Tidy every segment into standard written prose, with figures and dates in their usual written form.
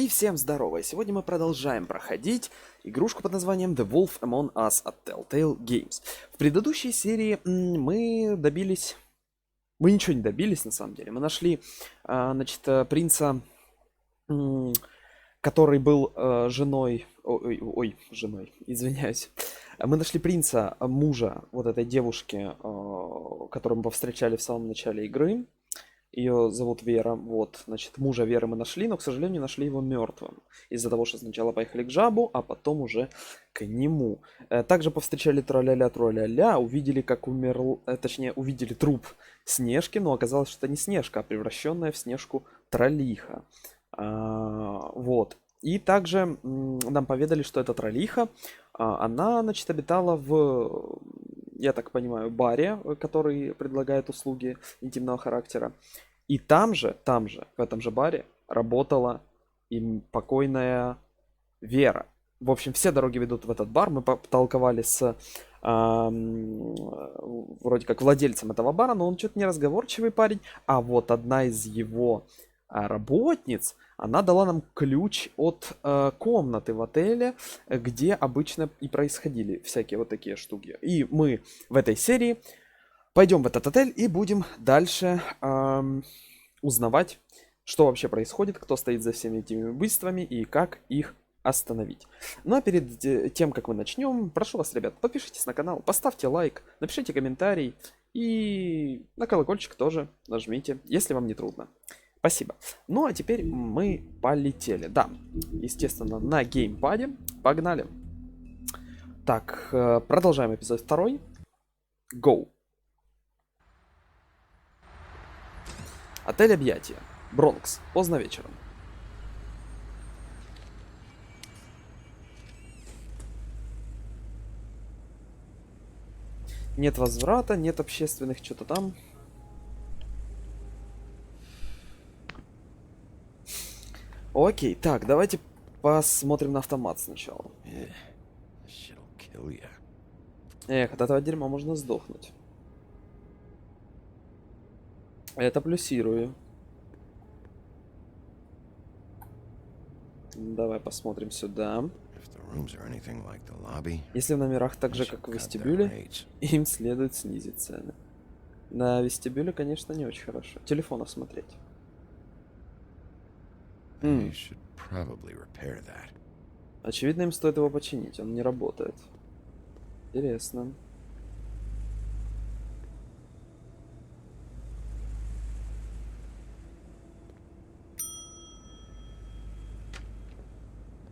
И всем здорово! Сегодня мы продолжаем проходить игрушку под названием The Wolf Among Us от Telltale Games. В предыдущей серии мы добились... Мы ничего не добились, на самом деле. Мы нашли, значит, принца, который был женой... женой, извиняюсь. Мы нашли принца, мужа вот этой девушки, которую мы повстречали в самом начале игры. Ее зовут Вера. Вот, значит, мужа Веры мы нашли, но, к сожалению, нашли его мертвым. Из-за того, что сначала поехали к жабу, а потом уже к нему. Также повстречали траля-ля, увидели, как точнее, увидели труп Снежки, но оказалось, что это не Снежка, а превращенная в Снежку троллиха. Вот. И также нам поведали, что эта троллиха, она, значит, обитала в... я так понимаю, баре, который предлагает услуги интимного характера. И там же, в этом же баре, работала им покойная Вера. В общем, все дороги ведут в этот бар. Мы потолковали с вроде как владельцем этого бара, но он что-то неразговорчивый парень. А вот одна из его работниц, она дала нам ключ от комнаты в отеле, где обычно и происходили всякие вот такие штуки. И мы в этой серии пойдем в этот отель и будем дальше узнавать, что вообще происходит, кто стоит за всеми этими убийствами и как их остановить. Ну а перед тем, как мы начнем, прошу вас, ребят, подпишитесь на канал, поставьте лайк, напишите комментарий и на колокольчик тоже нажмите, если вам не трудно. Спасибо. Ну, а теперь мы полетели. Да, естественно, на геймпаде. Погнали. Так, продолжаем эпизод 2. Go. Отель Объятия. Бронкс. Поздно вечером. Нет возврата, нет общественных что-то там. Окей, так, давайте посмотрим на автомат сначала. Эх, от этого дерьма можно сдохнуть. Это плюсирую. Давай посмотрим сюда. Если в номерах так же, как в вестибюле, им следует снизить цены. На вестибюле, конечно, не очень хорошо. Телефон осмотреть. Очевидно, им стоит его починить, он не работает. Интересно.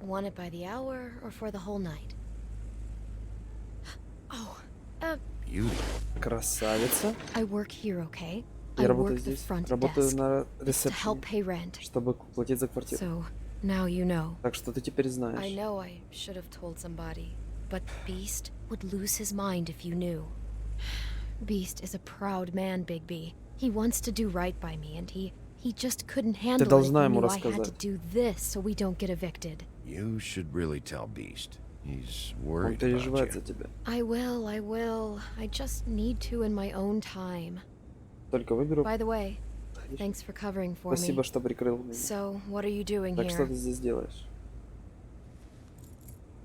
Want it by the hour or for the whole night? Oh, Красавица. I work here, okay? Я I работаю work the здесь. front Работаю desk на to help ресепшене, pay rent. чтобы платить за квартиру. So now you know. Так что ты теперь I знаешь. know I should have told somebody, but Beast would lose his mind if you knew. Beast is a proud man, Bigby. He wants to do right by me, and he just couldn't handle it if he knew I had to do this so we don't get evicted. You should really tell Beast. He's Он worried about переживает за you. тебя. I will. I just need to in my own time. Только выберу. By the way, thanks for covering for me. Спасибо, что прикрыл меня. So, what are you doing Так что here? ты здесь делаешь?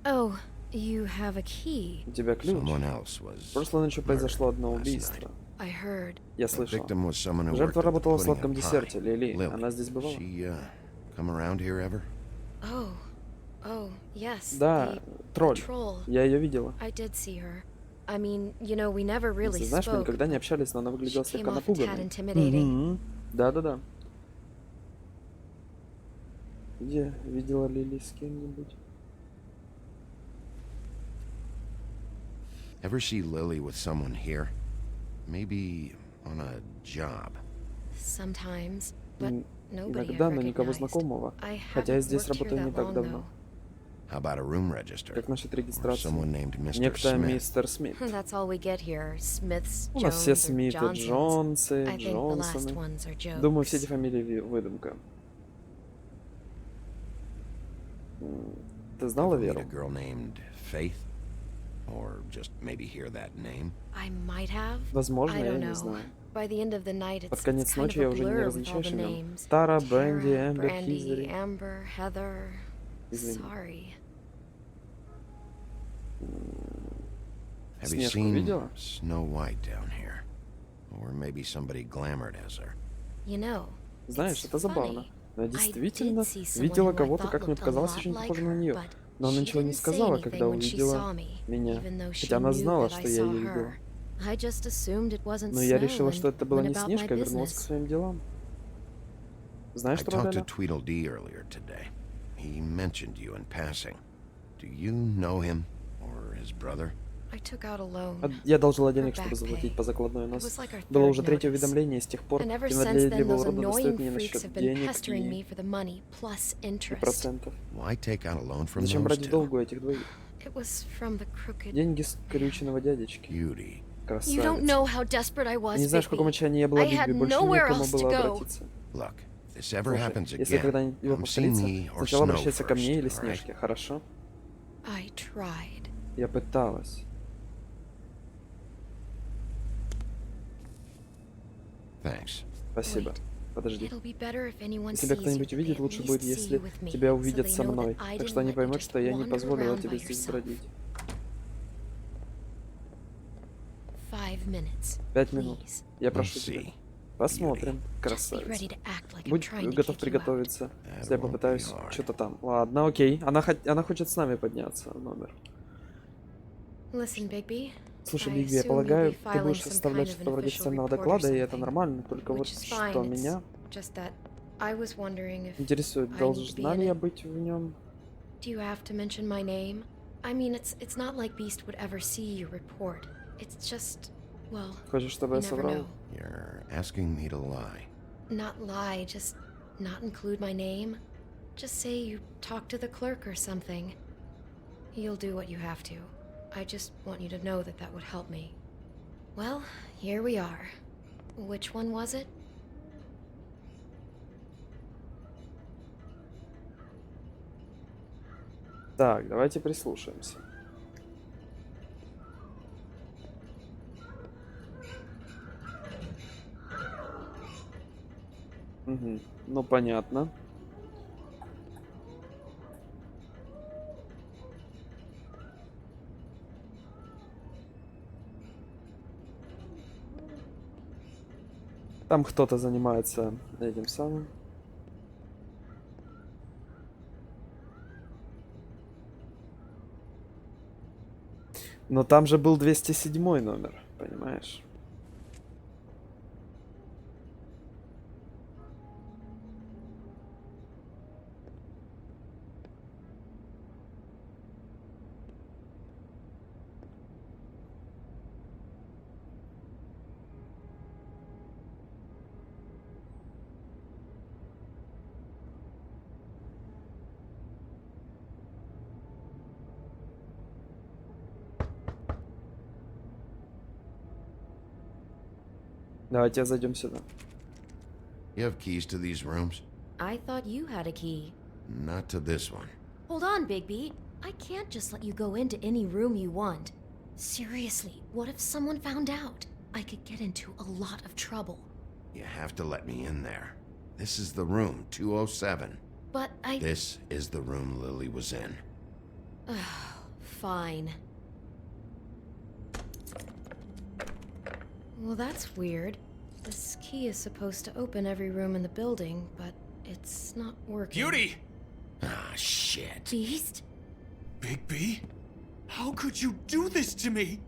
Oh, you have a key. У тебя ключ. Someone else was Прошлой ночью произошло одно murdered last убийство. I heard. Я The слышал. victim was someone who Жертва worked at the работала в pudding сладком and pie. десерте, Лили. Lily. Она здесь бывала? She come around here ever? Oh, yes. Да, the тролль. troll. Я ее видела. I did see her. I mean, you know, we never really Ты знаешь, мы spoke. никогда не общались, но она She выглядела came слегка off a tad напуганной. intimidating. Да. Где видела Лили с кем-нибудь? Ever see Lily with someone here? Maybe on a job. Sometimes, but nobody Иногда, I но никого recognized. знакомого. I Хотя я haven't здесь worked here работаю не that так long, давно. though. How about a room register? Как насчет Or регистрации? someone named Mr. Некто Smith? мистер Смит. That's all we get here. Smiths, У нас все Jones, or Смиты, Johnsons. Джонсы, I think the last Джонсоны. ones are jokes. Думаю, все эти фамилии выдумка. Ты знала Ever meet Веру? a girl named Faith? Or just maybe hear that name? I might have. Возможно, I я don't не know. знаю. By the end of the night, Под it's конец kind of ночи я a уже не blur with all различаешь the имен. names. Тара, Брэнди, Tara, Эмбер, Brandy, Хизери. Amber, Heather. Извини. Sorry. Have you Снежку seen видела? Snow White down here? Or maybe somebody glamored as her? You know, Знаешь, it's это забавно. funny. Но я I действительно did see someone видела who I кого-то, thought как мне looked a показалось, lot очень like похожим на her, нее. but Но она she ничего не didn't say сказала, anything когда when she saw увидела me, меня. even though she Хотя она knew знала, that I что я saw ее видел. her. I just assumed it wasn't Но я snow решила, что and это была went не about my Снежка, и вернулась к business. своим делам. Знаешь, I что, talked to Лоля? Tweedledee earlier today. He mentioned you in passing. Do you know him? Or his brother? I took out a loan. Я одолжила денег, For чтобы back заплатить pay. по закладной It нос. was like our Было third уже третье notice. уведомление, и с тех пор And ever те since then, надоедливого those рода достают annoying меня freaks насчет have been денег pestering me и for the money plus interest. процентов. Why take out a loan from Зачем those брать в two? долг у этих двоих? It was from the crooked. Деньги скрюченного дядечки. Beauty. You don't Красавица. know how desperate I was, Ты не знаешь, в каком Bigby. отчаянии я была, I had Бигби. Больше nowhere некому else to было go. обратиться. Look, if this ever Слушай, happens если again, когда-нибудь come see повторится, me or сначала Snow обращайся ко мне или first, all right? Снежке, хорошо? I tried. Я пыталась. Thanks. Спасибо. Wait. Подожди. It'll be better if anyone Если тебя sees you, кто-нибудь they увидит, at лучше least будет, see если you with me, тебя so увидят they со know that мной. I Так didn't что они let you поймут, just что я не wander позволила around тебе by здесь yourself. бродить. 5 minutes. 5 минут. Please. Я We'll прошу тебя. see. Посмотрим. Just be Красавица. ready to act like I'm Будь trying to готов kick you out. приготовиться, если я That won't попытаюсь be hard. что-то там. Ладно, окей. Она хочет с нами подняться в номер. Listen, Bigby. Слушай, I Бигби, я assume you'll полагаю, be ты filing будешь some составлять kind of что-то an вроде official официального report or доклада, и это something, нормально, только вот which is что fine. It's меня just that I was wondering if интересует, I need to be должна in ли я it. быть в нем? Do you have to mention my name? I mean, it's not like Beast would ever see your report. It's just, well, Хочешь, чтобы you я never соврал? know. You're asking me to lie. Not lie, just not include my name. Just say you talked to the clerk or something. You'll do what you have to. I just want you to know that that would help me. Well, here we are. Which one was it? Так, давайте прислушаемся. Угу. Ну, понятно. Там кто-то занимается этим самым. Но там же был 207 номер, понимаешь? Давайте зайдем сюда. You have keys to these rooms? I thought you had a key. Not to this one. Hold on, Bigby. I can't just let you go into any room you want. Seriously, what if someone found out? I could get into a lot of trouble. You have to let me in there. This is the room, 207. But I... This is the room Lily was in. Fine. Well, that's weird. This key is supposed to open every room in the building, but it's not working. Beauty! Ah, shit. Beast? Bigby? How could you do this to me?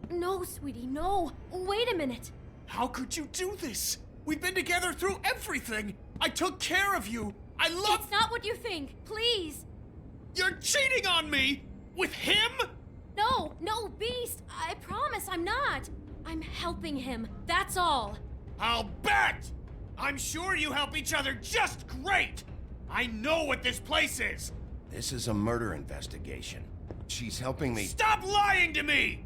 No, sweetie, no. Wait a minute. How could you do this? We've been together through everything. I took care of you. I love... It's not what you think. Please. You're cheating on me! With him? No, no, Beast. I promise I'm not. I'm helping him. That's all. I'll bet! I'm sure you help each other just great! I know what this place is! This is a murder investigation. She's helping me. Stop lying to me!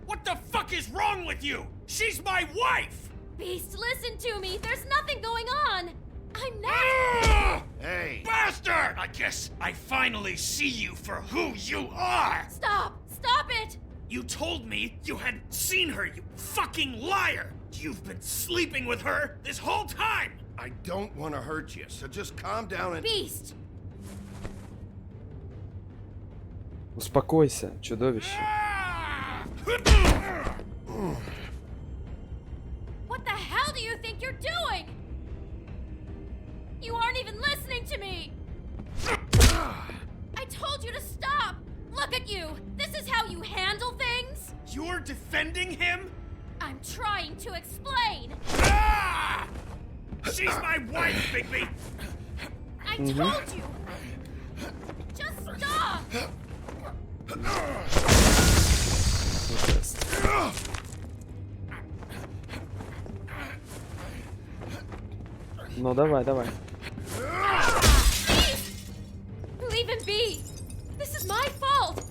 What the fuck is wrong with you? She's my wife! Beast, listen to me. There's nothing going on. I'm not. Ah! Hey! Bastard! I guess I finally see you for who you are! Stop! Stop it! You told me you had seen her, you fucking liar! You've been sleeping with her this whole time! I don't want to hurt you, so just calm down and... Beast! Успокойся, чудовище. What the hell do you think you're doing? You aren't even listening to me! I told you to stop! Look at you! This is how you handle things? You're defending him? I'm trying to explain! Ah! She's my wife, Bigby! I told you! Just stop! Ну давай, давай. Leave him be! This is my fault!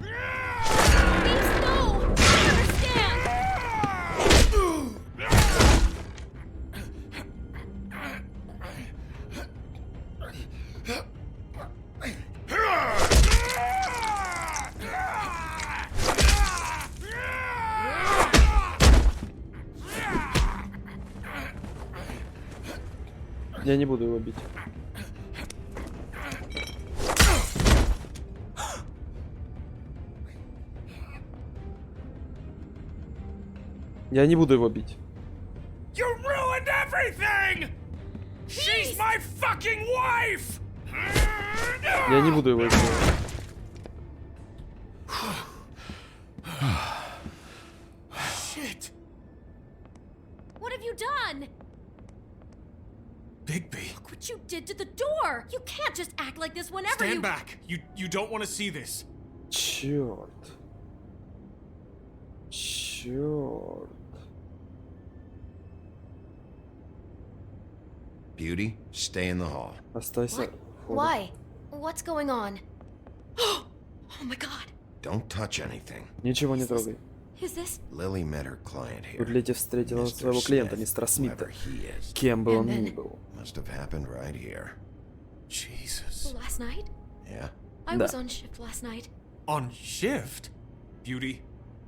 Please, no! I understand! Я не буду его бить. Я не буду его бить. You ruined everything! She's my fucking wife! Я не буду его бить. Shit! What have you done? Bigby, Look what you did to the door! You can't just act like this whenever you... stand back. You don't want to see this. Черт. Черт. Beauty, stay in the hall. Остайся. What? Why? What's going on? Oh my god! Don't touch anything. Ничего не трогай. Is this... Lily met her client here. Тут Лети встретила Mr. своего клиента, Smith, мистера Смита. whoever he is. Кем бы он And ни then- был. Must have happened right here. Jesus. Last night? Yeah? I Да. was on shift last night. On shift? Beauty,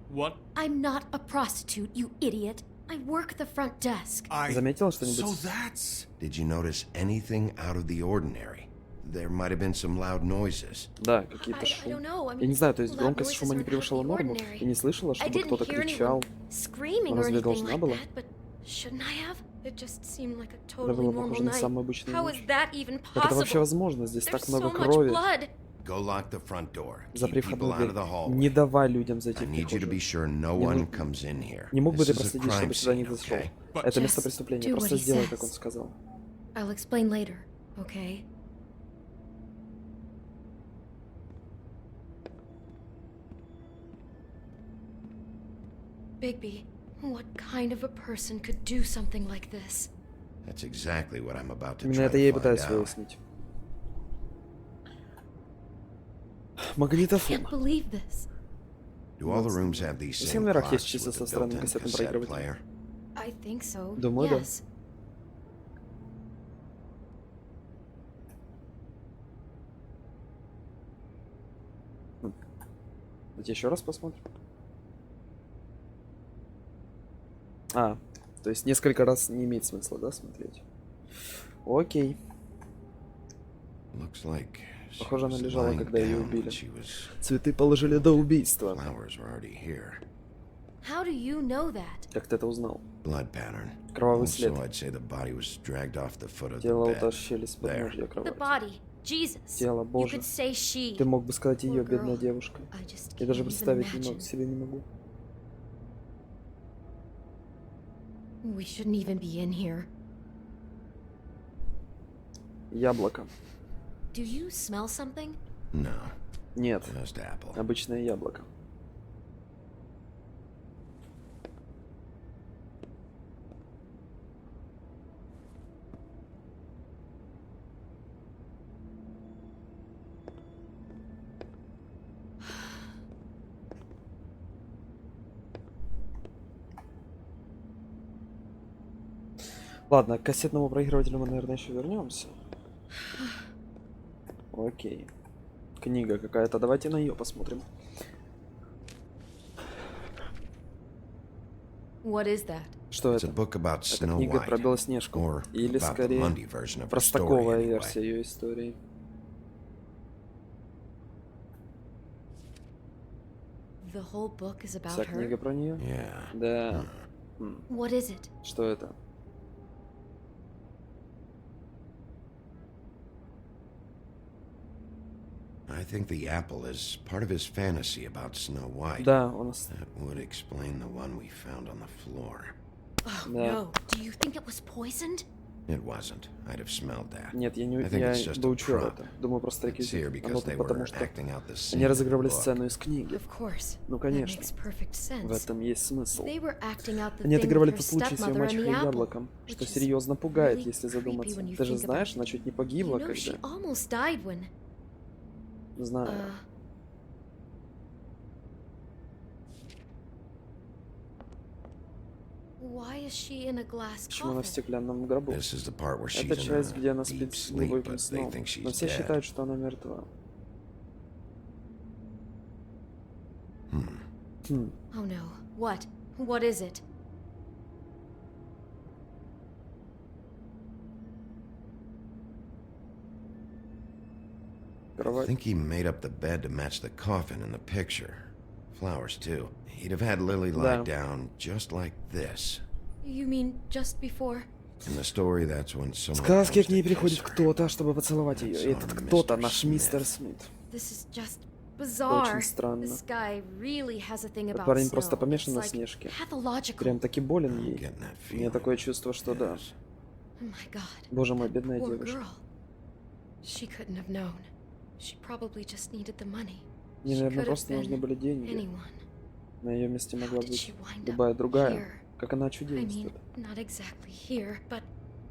what? I'm not a prostitute, you idiot. I work the front desk. Заметила So что-нибудь? that's... Did you notice anything out of the ordinary? There might have been some loud noises. Да, какие-то I шумы. don't know. I mean, Я не знаю, то есть loud громкость noises шума не aren't out of превышала the норму. ordinary. И не слышала, I чтобы didn't кто-то hear кричал. anyone screaming or Разве anything должна like была? that, but shouldn't I have? It just seemed like a Это totally было normal похоже на night. самую обычную How is ночь. that even Как это вообще possible? возможно? Здесь There's так so много much крови. blood. Go lock the front door. Запри Keep входную people out of the дверь. hallway. Не давай людям I зайти в need you to be прихожую. sure no Не one мог- comes in here. Не мог бы ты This is a проследить, crime чтобы сюда scene, не зашел? okay? Это место Just преступления. do Просто what he сделай, как он says. сказал. I'll explain later, okay? Bigby, what kind of a person could do something like this? That's exactly what I'm about to Именно try это я и to find пытаюсь out. выяснить. I Магнитофон. can't believe this. Do all the rooms have these Все same номерах есть clocks часы with со the странным built-in кассетным cassette проигрывателем. player? I think so. Думаю, да. Yes. Давайте еще раз посмотрим. А, то есть несколько раз не имеет смысла, да, смотреть? Окей. Looks like she Похоже, она was лежала, lying когда ее down убили. when she was... Цветы положили до убийства. Flowers were already here. How do you know that? Как ты это узнал? Blood pattern. Кровавый след. Also, I'd say the body was dragged off the foot of Тело the bed. утащили с There. подножья The кровати. body. Jesus. Тело You Божие. could say she. Ты мог бы сказать ее, Poor бедная girl. девушка. I just Я даже can't even представить не imagine. могу, себе не могу. We shouldn't even be in here. Яблоко. Do you smell something? No, Нет, just apple. обычное яблоко. Ладно, к кассетному проигрывателю мы, наверное, еще вернемся. Окей. Книга какая-то. Давайте на нее посмотрим. What is that? Что It's a это? book about Это Snow книга про White, Белоснежку. or Или about the скорее Monday version of her story простаковая anyway. версия ее истории. The whole book is about Вся книга her? про нее? Yeah. Да. What is it? Что это? I think the apple is part of his fantasy about Snow White. Да, у нас... That would explain the one we found on the floor. Oh, Да. no. Do you think it was poisoned? It wasn't. I'd have smelled that. Нет, я I think it's just a доучил prop. это. Думаю, просто It's here реквизит. Оно because they тут потому, were что acting out the scene они in the разыгрывали book. сцену из книги. Of course. Ну, That конечно. makes perfect В sense. этом есть смысл. They were acting out the Они thing отыгрывали with her тот случай с ее stepmother and мачехой the apple, яблоком, что which is серьезно пугает, really если creepy задуматься. when you Ты же think знаешь, about она it. чуть не You погибла, know, she когда... almost died when... Знаю. Why is she in a glass Почему она в coffin? стеклянном гробу? This is the part where she's Это in часть, где она a deep спит с sleep, глубоким but they сном. think she's Но все dead. считают, что она мертва. Oh no. What? What is it? I Кровать. think he made up the bed to match the coffin in the picture. Flowers, too. He'd have had Lily lie Да. down just like this. You mean just before? In the story, that's when В someone сказке comes к ней to приходит kiss her. кто-то, чтобы поцеловать ее. И этот кто-то наш мистер Смит. This is just bizarre. Очень странно. This guy really has a thing Этот about парень snow. просто помешан на It's like снежке. pathological. Прям таки болен I'm ей. getting that У меня feeling. такое чувство, что да. Oh my god. Боже мой, бедная Poor девушка. girl. She couldn't have known. She probably just needed the money. Ей, She наверное, could have просто нужны been были деньги. anyone. На ее месте How могла did быть she wind up любая другая. here? Как она I чудилась mean, тут. not exactly here, but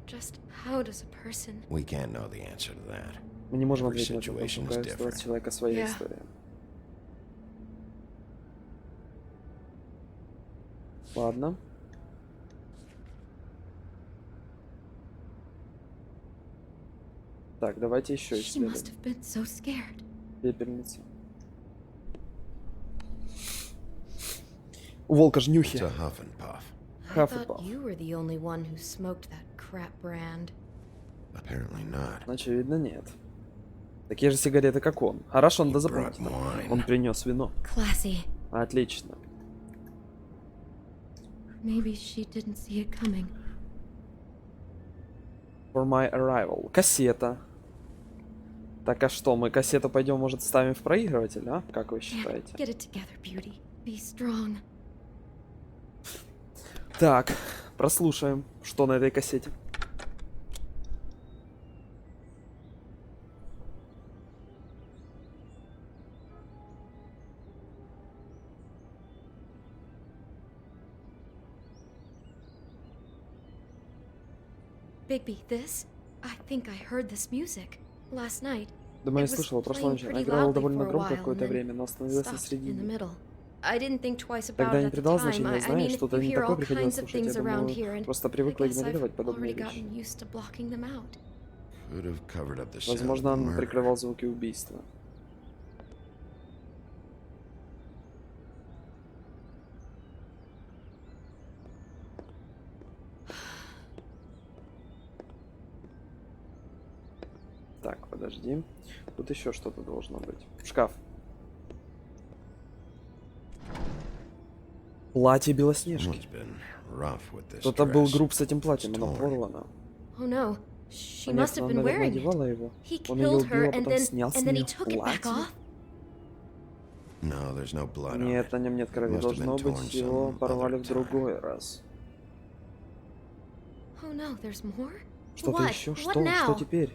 just how does a person... We can't know the answer to that. Мы не можем Every ответить на этот вопрос. situation У is каждого different. человека своя Yeah. история. Ладно. Так, давайте еще She исследуем. must have been so scared. Пепельница. У волка ж It's нюхи. a huff and puff. I Half a thought puff. you were the only one who smoked that crap brand. Apparently not. Очевидно, нет. Такие же сигареты, как он. Хорошо, надо He запомнить. brought wine. Он принес вино. Classy. Отлично. Maybe she didn't see it coming. For my arrival. Кассета. Так, а что, мы кассету пойдем, может, ставим в проигрыватель, а? Как вы Damn it. считаете? Get it together, Beauty. Be strong. Так, прослушаем, что на этой кассете. Bigby, this? I think I heard this music. Last night. Думаю, я It was слышала прошлой playing ночью. Она pretty играла loudly довольно for a громко while какое-то and then время, но остановилась на stopped in the середине. middle. I didn't think twice about Тогда it не at the придала time. значения, I знаешь, mean, что-то you не hear такое all приходилось kinds of слушать. things Я around думаю, here, and просто I привыкла guess I've игнорировать подобные already вещи. gotten used to blocking them out. Could have covered up the sound of Возможно, the он murder. прикрывал звуки убийства. Так, подожди. Тут еще что-то должно быть. Шкаф. Платье Белоснежки. Someone's been rough with this Кто-то был dress. груб с этим платьем, оно Torn. порвано. Oh no. She Понятно, must have он, been наверное, wearing it. одевала его. He Он ее killed убил, her а and потом then снял с he нее took it back платье. off. No, there's no blood on Нет, it. на нем нет крови. Must have Должно been быть, torn его some порвали other в другой раз. Oh no, there's more? Что-то What? еще? What Что? now? Что теперь?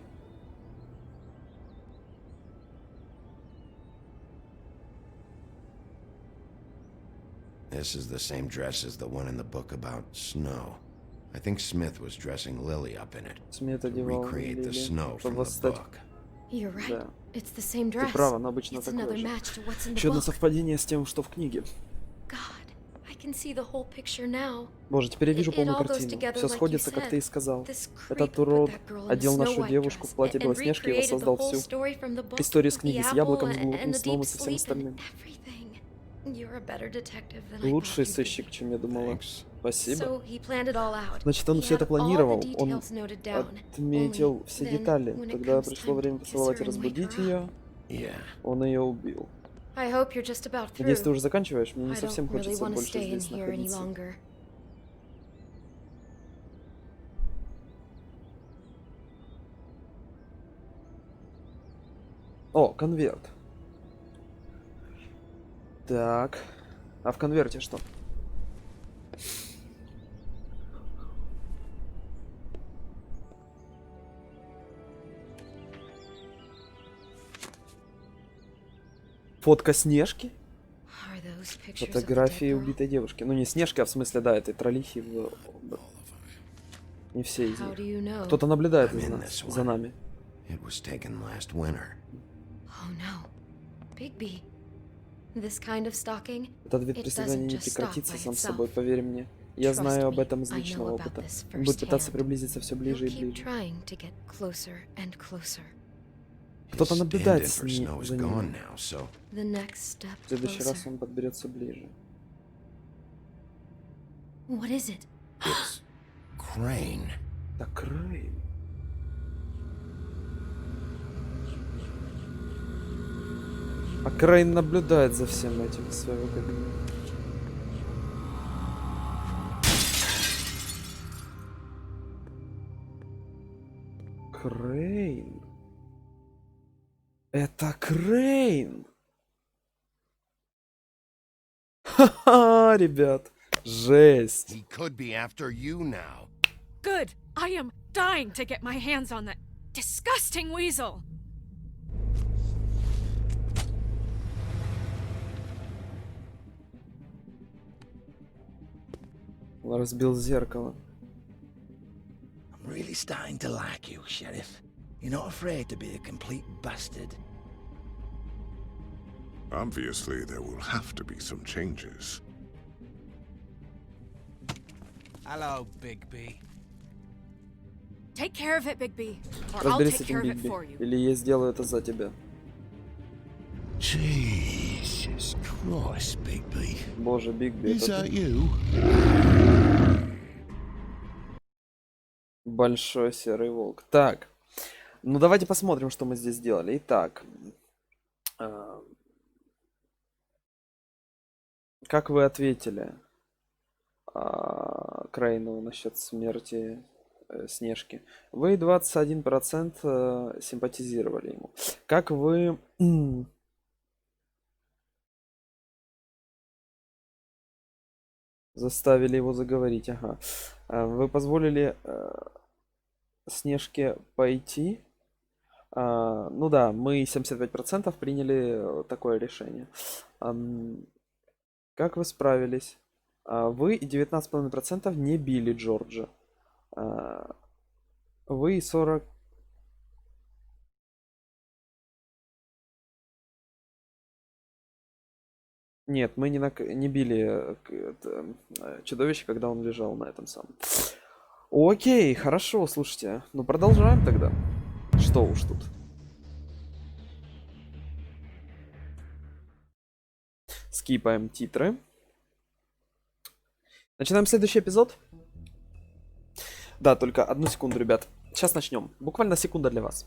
This is the same dress as the one in the book about snow. I think Smith was dressing Lily up in it Смит to одевал recreate the Лили, snow чтобы from the восстать. book. You're right. Да. It's the same Ты dress. права, но обычно It's такое another же. match to what's in the Еще одно book. совпадение с тем, что в книге. God, I can see the whole picture now. Боже, теперь я вижу It полную all goes картину. together Все like you сходится, как ты и said. сказал. This Этот creep урод put that girl in a одел нашу Snow White девушку в dress платье and Белоснежки и recreated the воссоздал whole всю story from the book историю с with книги the с apple яблоком, с and глубоким the сном deep и со всем sleep and остальным. everything. You're a better detective than I Лучший thought you'd be. сыщик, чем я думала. Thanks. Спасибо. So he planned it all out. Значит, он He все это had all the планировал. Он details noted down. отметил Only все then, детали. when it Когда comes пришло time время to kiss поцеловать и her and wake разбудить her ее, Yeah. он ее убил. I hope you're just about Надеюсь, ты through. уже заканчиваешь? Мне не I don't совсем really хочется want to больше stay in здесь here any находиться. longer. О, конверт. Так. А в конверте что? Фотка Снежки? Are those pictures of the Фотографии dead girl? убитой девушки. Ну, не Снежки, а в смысле, да, этой троллихи. Не все из How них. do you know? Кто-то наблюдает I'm из in нас, this за one. нами. It was taken last winter. Oh no. Bigby. This kind of stalking? Этот вид It преследования doesn't не just stop прекратится by сам itself. собой, поверь мне. Я Trust знаю об me, этом из I know личного about опыта. this Он будет пытаться firsthand. приблизиться все He'll ближе и keep ближе. trying to get closer and closer. Кто-то His наблюдает stand-in с for ним, Snow is за gone ним. now, so The next step В следующий раз closer. он подберется ближе. What is it? it's Crane. Так, Крейн. А Крейн наблюдает за всем этим из своего кабинета. Крейн. Это Крейн. Ха-ха, ребят. Жесть. He could be after you now. Good. I am dying to get my hands on that disgusting weasel. Он разбил зеркало. I'm really starting to like you, Sheriff. You're not afraid to be a complete bastard. Obviously, there will have to be some changes. Hello, Bigby. Take care of it, Bigby, or I'll Разберись с take этим, care of it Бигби. for you. Или я сделаю это за тебя. Jesus Christ, Bigby. Боже, Бигби, Is это that ты? you? Большой серый волк. Так, ну давайте посмотрим, что мы здесь сделали. Итак, как вы ответили Крейну насчет смерти Снежки? Вы 21% симпатизировали ему. Как вы... заставили его заговорить, ага. Вы позволили Снежке пойти. Ну да, мы 75% приняли такое решение. Как вы справились? Вы 19,5% не били Джорджа. Вы 40... Нет, мы не били чудовище, когда он лежал на этом самом. Окей, хорошо, слушайте. Ну, продолжаем тогда. Что уж тут. Скипаем титры. Начинаем следующий эпизод. Да, только одну секунду, ребят. Сейчас начнем. Буквально секунда для вас.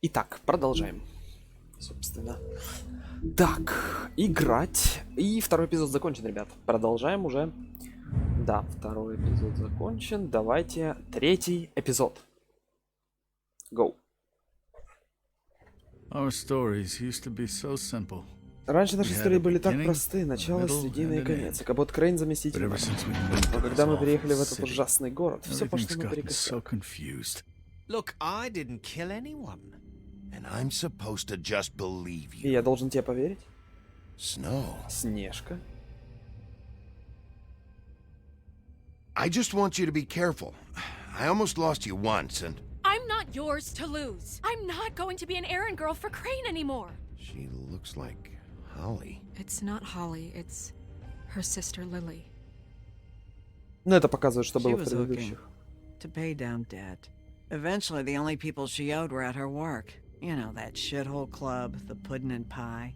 Итак, продолжаем. Собственно. Так, играть. И второй эпизод закончен, ребят. Продолжаем уже. Да, второй эпизод закончен. Давайте третий эпизод. Go. Our stories used to be so simple. Раньше наши We had истории a были так beginning, просты. Начало, middle, середина и and an конец. end. Икабод Крейн But заместитель. ever since we moved Но to когда this мы awful переехали в этот city, ужасный город, все everything's пошло gotten наперекосяк. so confused. Look, I didn't kill anyone. And I'm supposed to just believe И you. я должен тебе поверить? Snow. Снежка. I just want you to be careful. I almost lost you once, and I'm not yours to lose. I'm not going to be an errand girl for Crane anymore. she looks like Holly. It's not Holly, it's her sister Lily. Ну, это показывает, что She было в was looking предыдущих. to pay down debt. Eventually, the only people she owed were at her work. You know, that shithole club, the pudding and pie.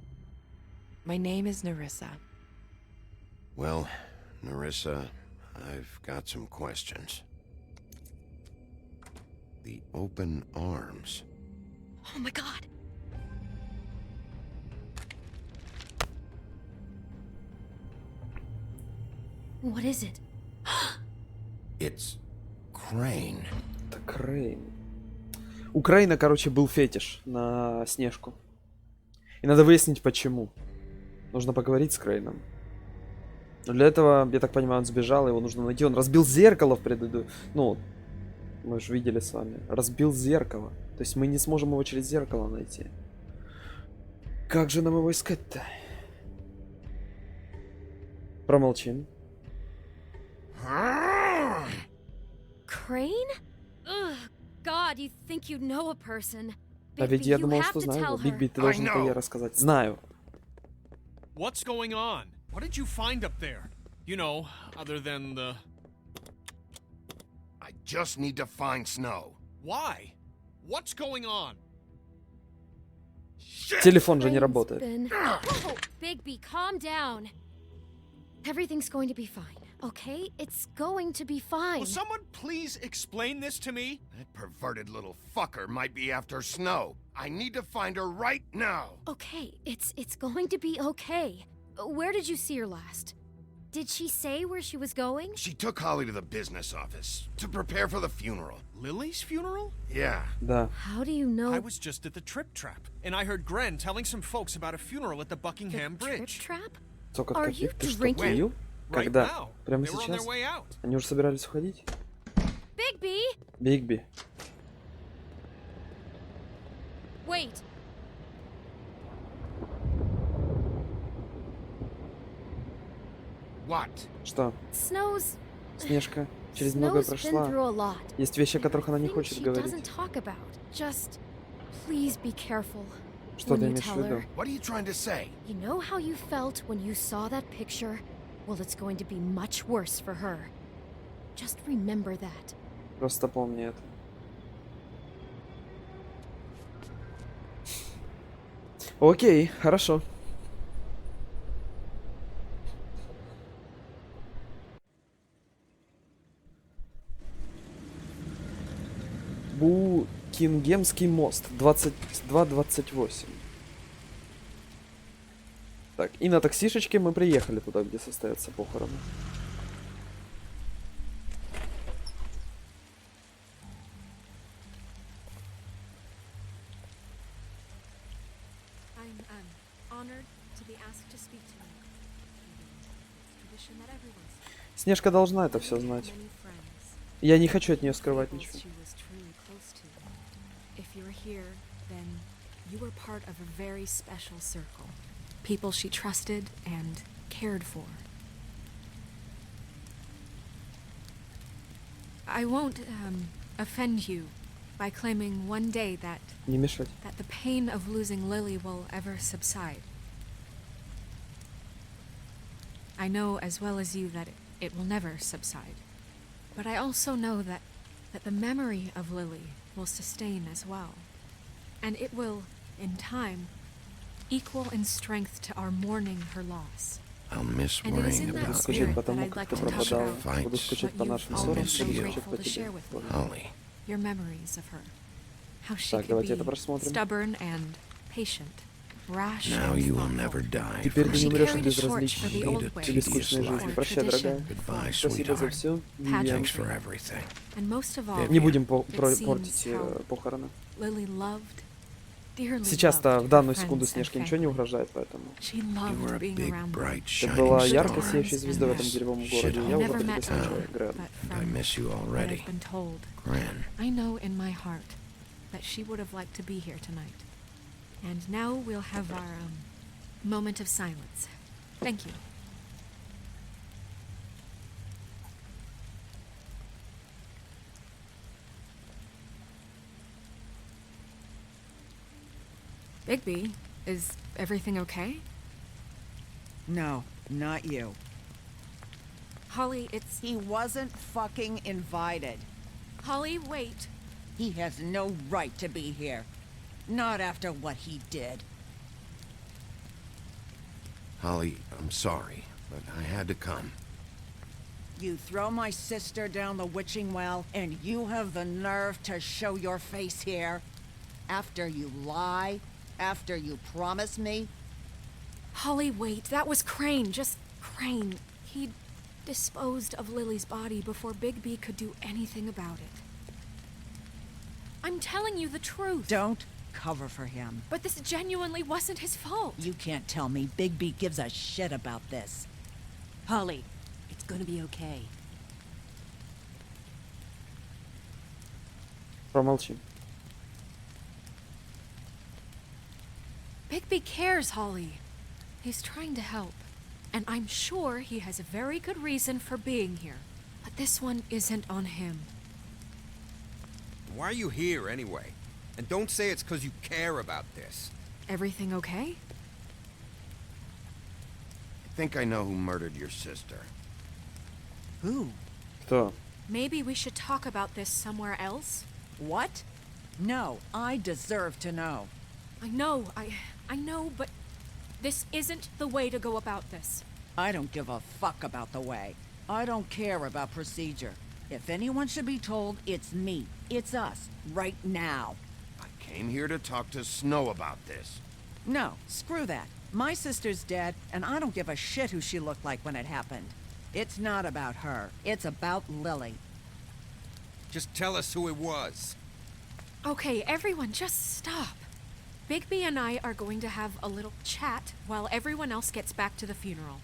My name is Nerissa. Well, Narissa, I've got some questions. The open arms. Oh my god. What is it? It's Crane. Это Крейн. У Крейна, короче, был фетиш на Снежку. И надо выяснить, почему. Нужно поговорить с Крейном. Но для этого, я так понимаю, он сбежал, его нужно найти. Он разбил зеркало в предыдущем... Ну, мы же видели с вами. Разбил зеркало. То есть мы не сможем его через зеркало найти. Как же нам его искать-то? Промолчим. Crane? Ugh, God, you think you know a person. А ведь Bigby, я you думал, have что to знаю его. tell her. Бигби, ты должен это ей рассказать. Знаю. What's going on? What did you find up there? You know, other than the... I just need to find Snow. Why? What's going on? Телефон же не Crane's работает. Whoa, Bigby, calm down. Everything's going to be fine, okay? It's going to be fine. Will someone please explain this to me? That perverted little fucker might be after Snow. I need to find her right now. Okay, it's going to be okay. Where did you see her last? Did she say where she was going? She took Holly to the business office to prepare for the funeral. Lily's funeral? Yeah. Да. How do you know? I was just at the Trip Trap, and I heard Gren telling some folks about a funeral at the Buckingham Trip Bridge. trap? Только Are каких? you Ты что, drinking? пил? Right Когда? now. Прямо They were on сейчас? their way out. Они уже собирались уходить? Bigby! Бигби. Wait. What? Что? Snow's... Снежка через многое Snow's been прошла. through a lot. Есть вещи, о которых она не Things хочет she говорить. doesn't talk about. Just please be careful. Что when ты you имеешь в tell виду? her. What are you trying to say? You know how you felt when you saw that picture? Well, it's going to be much worse for her. Just remember that. Просто помни это. Окей, хорошо. Букингемский мост 22-28. Так, и на таксишечке мы приехали туда, где состоятся похороны. I'm honored to be asked to speak to you. It's tradition that everyone speaks. Снежка должна это все знать. Many friends. Я не хочу от нее скрывать Peoples ничего. she was truly close to. If you're here, then you were part of a very special circle. People she trusted and cared for. I won't offend you by claiming one day that Не мешать. the pain of losing Lily will ever subside. I know as well as you that it will never subside. But I also know that the memory of Lily will sustain as well. And it will, in time, equal in strength to our mourning her loss. I'll miss And it is worrying in that about Скучать spirit you. that потому, I'd like как ты to talk пропадал. about Буду скучать what по you've нашим always ссорам, miss been буду you. скучать grateful по to тебе. share with me. Holly. Your memories of her. How she Так, could давайте be это просмотрим. stubborn and patient, rash Now and you will thoughtful. never die. Теперь from ты не She умрешь от carried a torch for the безразличия old Lead a ways или tedious скучной life. жизни. or Прощай, дорогая. tradition. Goodbye, Спасибо за sweetheart. все. Thanks for everything. And most of all, Не будем it seems портить how похороны. Lily loved, dearly Сейчас-то loved в her данную friends секунду and Снежке ничего не family. угрожает, поэтому. She You loved were a being big, around them. bright, Ты shining была Storms яркой star. сияющей звездой в этом and деревом Shit, городе. I Я never уже met предоставляю, her, Грен. but I from miss you what already. I've been told, Gran. I know in my heart that she would have liked to be here tonight. And now we'll have our moment of silence. Thank you. Bigby, is everything okay? No, not you. Holly, it's... He wasn't fucking invited. Holly, wait. He has no right to be here. Not after what he did. Holly, I'm sorry. but I had to come. You throw my sister down the witching well, and you have the nerve to show your face here? After you lie? After you promise me? Holly, wait. That was Crane. Just Crane. He disposed of Lily's body before Bigby could do anything about it. I'm telling you the truth. Don't cover for him. But this genuinely wasn't his fault. You can't tell me Bigby gives a shit about this. Holly, it's gonna be okay. Промолчи. Bigby cares, Holly. He's trying to help. And I'm sure he has a very good reason for being here. But this one isn't on him. Why are you here, anyway? And don't say it's because you care about this. Everything okay? I think I know who murdered your sister. Who? Кто? Maybe we should talk about this somewhere else? What? No, I deserve to know. I know, but this isn't the way to go about this. I don't give a fuck about the way. I don't care about procedure. If anyone should be told, it's me. It's us. Right now. I came here to talk to Snow about this. No, screw that. My sister's dead, and I don't give a shit who she looked like when it happened. It's not about her. It's about Lily. Just tell us who it was. Okay, everyone, just stop. Bigby and I are going to have a little chat while everyone else gets back to the funeral.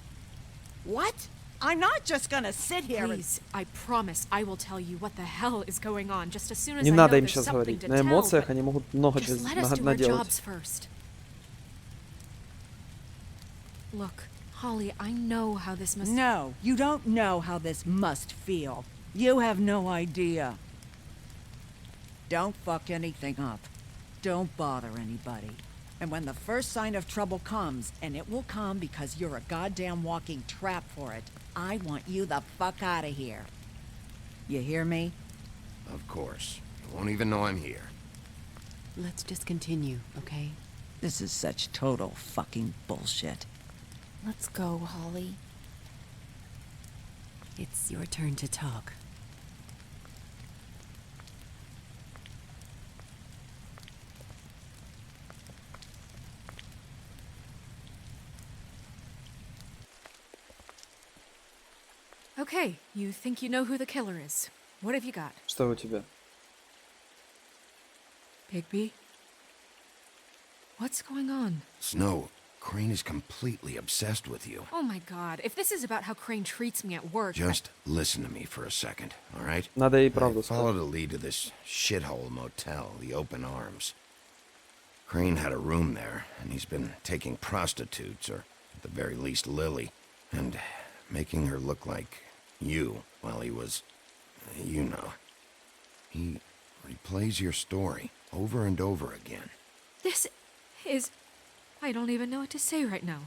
What? I'm not just gonna sit here Please, I promise I will tell you what the hell is going on just as soon as Не I know надо им there's сейчас something говорить. to На tell, эмоциях but они могут много just let us do our наделать. jobs first. Look, Holly, I know how this must... No, you don't know how this must feel. You have no idea. Don't fuck anything up. Don't bother anybody. And when the first sign of trouble comes, and it will come because you're a goddamn walking trap for it, I want you the fuck out of here. You hear me? Of course. You won't even know I'm here. Let's just continue, okay? This is such total fucking bullshit. Let's go, Holly. It's your turn to talk. Okay, you think you know who the killer is. What have you got? Что у тебя? Bigby? What's going on? Snow, Crane is completely obsessed with you. Oh my god, if this is about how Crane treats me at work... Just listen to me for a second, all right? Надо ей правду I followed a lead to this shithole motel, the Open Arms. Crane had a room there, and he's been taking prostitutes, or at the very least Lily, and making her look like you while he was, you know. He replays your story over and over again. This is... I don't even know what to say right now.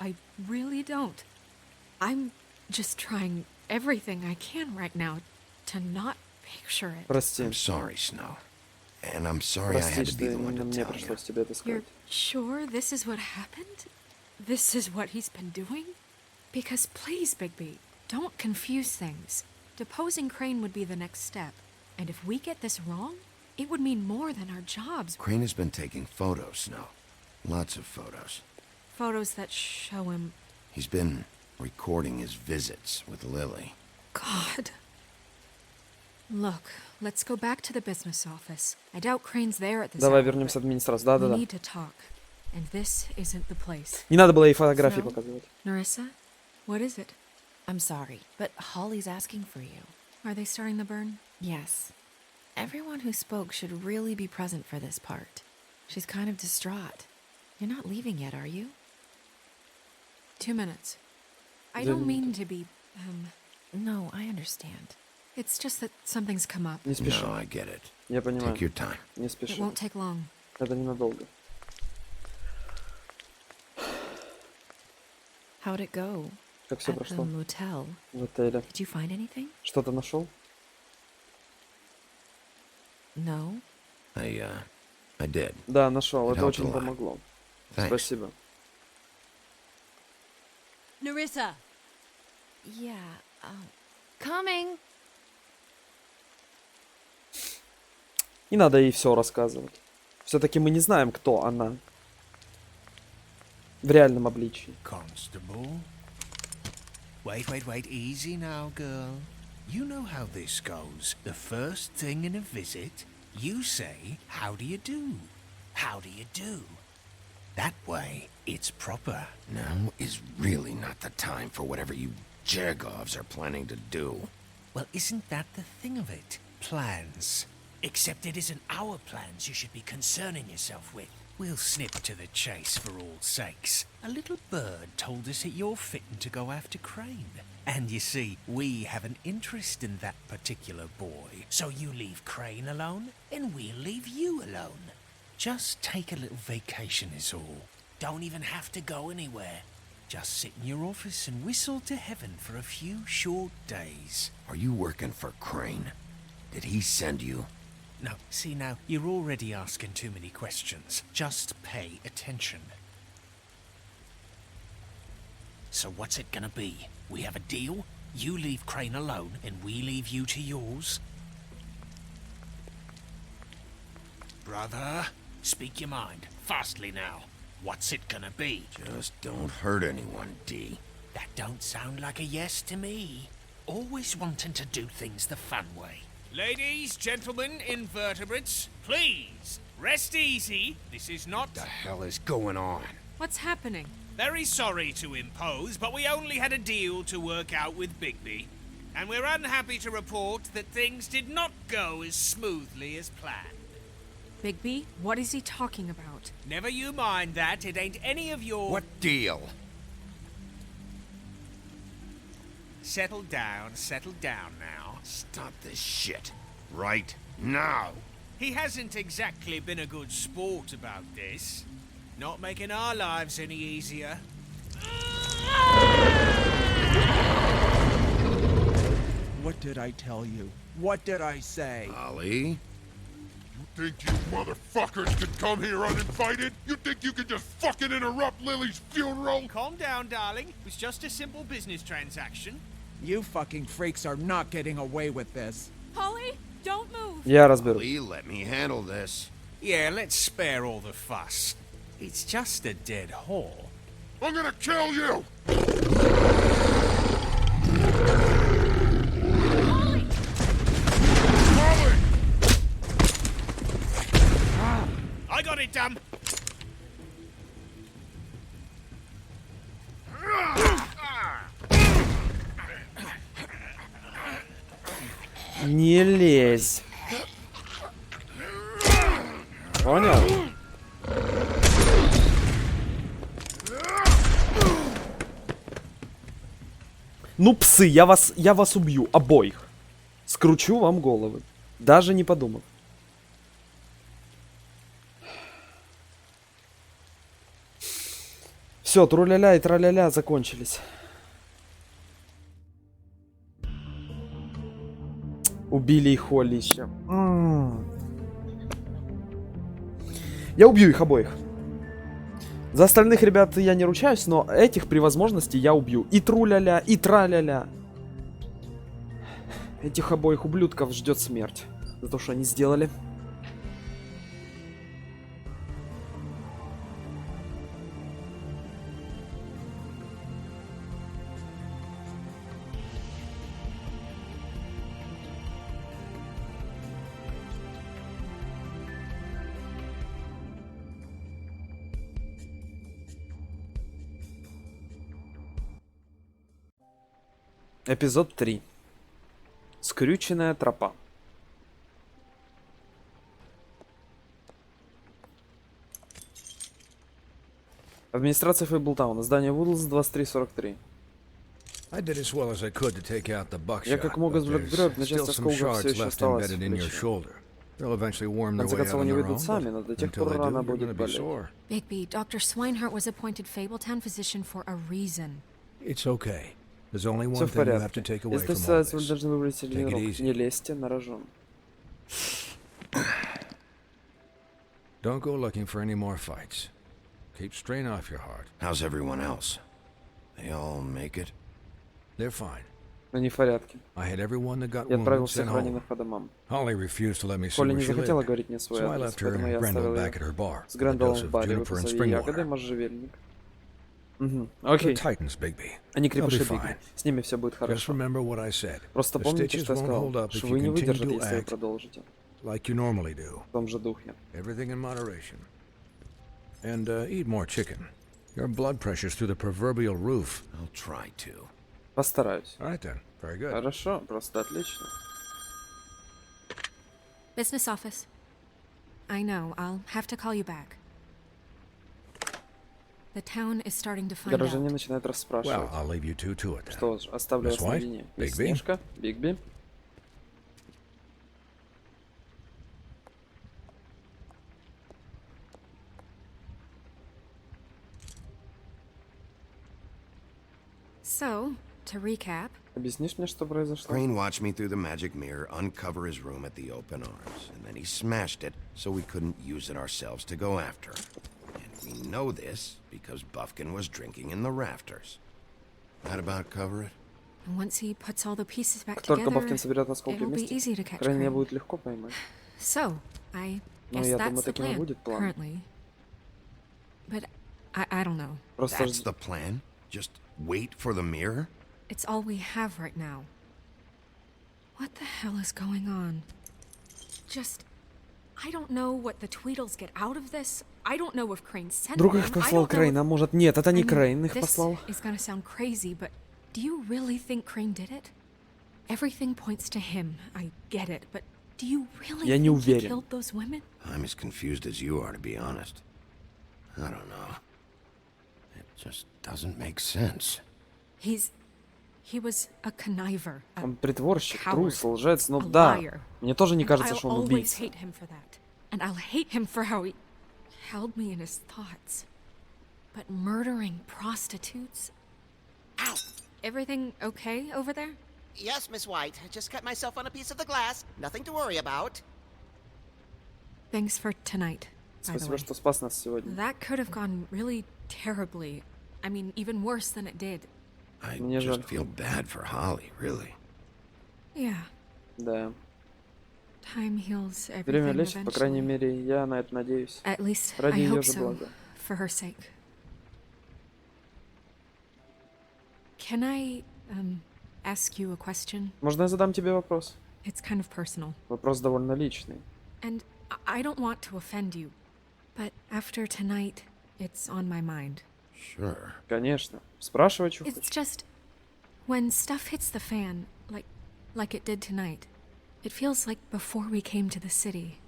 I really don't. I'm just trying everything I can right now to not picture it. Прости. I'm sorry, Snow. And I'm sorry I Прости, had to что be the one to мне tell you. пришлось тебе это You're сказать. sure this is what happened? This is what he's been doing? Because please, Bigby, don't confuse things. Deposing Crane would be the next step. And if we get this wrong, it would mean more than our jobs. Crane has been taking photos, Snow. Lots of photos. Photos that show him... He's been recording his visits with Lily. God. Look, let's go back to the business office. I doubt Crane's there at this Давай hour, вернемся в but администрацию. we Да-да-да. need to talk. And this isn't the place. Не надо было ей фотографии Snow? показывать. Narissa? What is it? I'm sorry, but Holly's asking for you. Are they starting the burn? Yes. Everyone who spoke should really be present for this part. She's kind of distraught. You're not leaving yet, are you? 2 minutes. I 2 don't mean минуты. to be, No, I understand. It's just that something's come up. Не спеши. No, I get it. Я понимаю. Take your time. Не It спеши. won't take long. Это ненадолго. How'd it go? Как все At the прошло motel. в отеле? Did you find anything? Что-то нашел? No. I did. Да, нашел. It Это helped a очень lot. помогло. Thanks. Спасибо. Narissa, Yeah, coming. Не надо ей все рассказывать. Все-таки мы не знаем, кто она. В реальном обличии. Constable? Wait, easy now, girl. You know how this goes. The first thing in a visit, you say, how do you do? How do you do? That way, it's proper. Now is really not the time for whatever you Jergovs are planning to do. Well, isn't that the thing of it? Plans. Except it isn't our plans you should be concerning yourself with. We'll snip to the chase for all sakes. A little bird told us that you're fitting to go after Crane. And you see, we have an interest in that particular boy. So you leave Crane alone, and we'll leave you alone. Just take a little vacation is all. Don't even have to go anywhere. Just sit in your office and whistle to heaven for a few short days. Are you working for Crane? Did he send you? No, see now, you're already asking too many questions. Just pay attention. So what's it gonna be? We have a deal? You leave Crane alone, and we leave you to yours? Brother, speak your mind. Fastly now. What's it gonna be? Just don't hurt anyone, D. That don't sound like a yes to me. Always wanting to do things the fun way. Ladies, gentlemen, invertebrates, please, rest easy. This is not... What the hell is going on? What's happening? Very sorry to impose, but we only had a deal to work out with Bigby. And we're unhappy to report that things did not go as smoothly as planned. Bigby, what is he talking about? Never you mind that, it ain't any of your... What deal? Settle down now. Stop this shit. Right now. He hasn't exactly been a good sport about this. Not making our lives any easier. What did I tell you? What did I say? Ollie? You think you motherfuckers could come here uninvited? You think you could just fucking interrupt Lily's funeral? Calm down, darling. It was just a simple business transaction. You fucking freaks are not getting away with this. Holly, don't move. Я разберусь. Ollie, let me handle this. Yeah, let's spare all the fuss. It's just a dead whore. I'm gonna kill you! Holly! Ollie! I got it done. Не лезь. Понял? Ну, псы, я вас убью, обоих. Скручу вам головы. Даже не подумав. Все, труляля и траляля закончились. Убили их Холли еще. Я убью их обоих. За остальных ребят я не ручаюсь, но этих при возможности я убью. И труляля, и траляля. Этих обоих ублюдков ждет смерть. За то, что они сделали. Эпизод 3. Скрюченная тропа. Администрация Фейблтауна. Здание Вудлс 2343. Я как мог избавить, но часть осколков все еще осталась в плече. В конце концов, они выйдут сами, но до тех пор рана будет болеть. Bigby, Dr. Swinehart was appointed Feibltown physician for a reason. It's okay. There's only one Все в thing you have to порядке. take away Если from all вы this. должны выбрать Take it тренировку, easy. не лезьте на рожон. Don't go looking for any more fights. Keep strain off your heart. How's everyone else? They all make it? They're fine. Они в порядке. I had everyone that got Я wounded отправил sent всех home. раненых по домам. Holly refused to let me see Холли where не she захотела lived, говорить мне свой so I адрес, left her поэтому and я Grendel оставил back ее at her bar с with a Гренделом dose в of баре, juniper and выписав ей spring ягоды, water. можжевельник. They're Окей. Titans, Bigby. Они They'll be крепыши Бигби. fine. С ними все будет Just хорошо. remember what I said. Просто The помните, stitches что я won't сказал. hold up if Швы you не continue выдержат, to если вы act продолжите. like you normally do. В том же духе. Everything in moderation. And eat more chicken. Your blood pressure's through the proverbial roof. I'll try to. Постараюсь. All right then. Very good. Хорошо, просто отлично. Business office. I know, I'll have to call you back. The town is starting to find Горожане out. начинают Well, расспрашивать. I'll leave you two to it then. Что ж, оставлю Miss вас White, наедине. Bigby? Снежка, Бигби. So, to recap, Объяснишь мне, что произошло? Crane watched me through the magic mirror uncover his room at the open arms, and then he smashed it so we couldn't use it ourselves to go after him. And we know this because Buffkin was drinking in the rafters. That about cover it? once he puts all the pieces back Как только together, Баффин соберет осколки it'll be вместе, easy to catch Крайне Crane. будет легко поймать. So, I Ну, guess я that's думаю, the таким и plan будет план. currently. But I don't know. Просто That's the plan? Just wait for the mirror? It's all we have right now. What the hell is going on? I don't know what the Tweedles get out of this. I don't know if Crane sent Вдруг them. их I послал don't know Крейн, if- а может нет, это не I mean, Крейн их this послал. is gonna sound crazy, but do you really think Crane did it? Everything points to him. I get it, but do you really Я не think he уверен. killed those women? I'm as confused as you are, to be honest. I don't know. It just doesn't make sense. He was a conniver. Он притворщик, coward, трус, лжец, ну a да. liar. Мне тоже не And кажется, I'll что он always убийца. hate him for that. And I'll hate him for how he held me in his thoughts. But murdering prostitutes? Ow! Everything okay over there? Yes, Miss White. I just cut myself on a piece of the glass. Nothing to worry about. Thanks for tonight, by the Спасибо, way. что спас нас сегодня. That could have gone really terribly. I mean, even worse than it did. I Мне just жаль. feel bad for Holly, really. Yeah, Да. time heals Время everything лечит, по крайней eventually. мере, я на это надеюсь. At least Ради I ее hope же so, блага. for her sake. Can I, ask you a question? Можно я задам тебе вопрос? It's kind of personal. Вопрос довольно личный. And I don't want to offend you, but after tonight, it's on my mind. Sure. Конечно. Спрашивай, что It's хочешь. just when stuff hits the fan, like it did tonight, it feels like before we came to the city.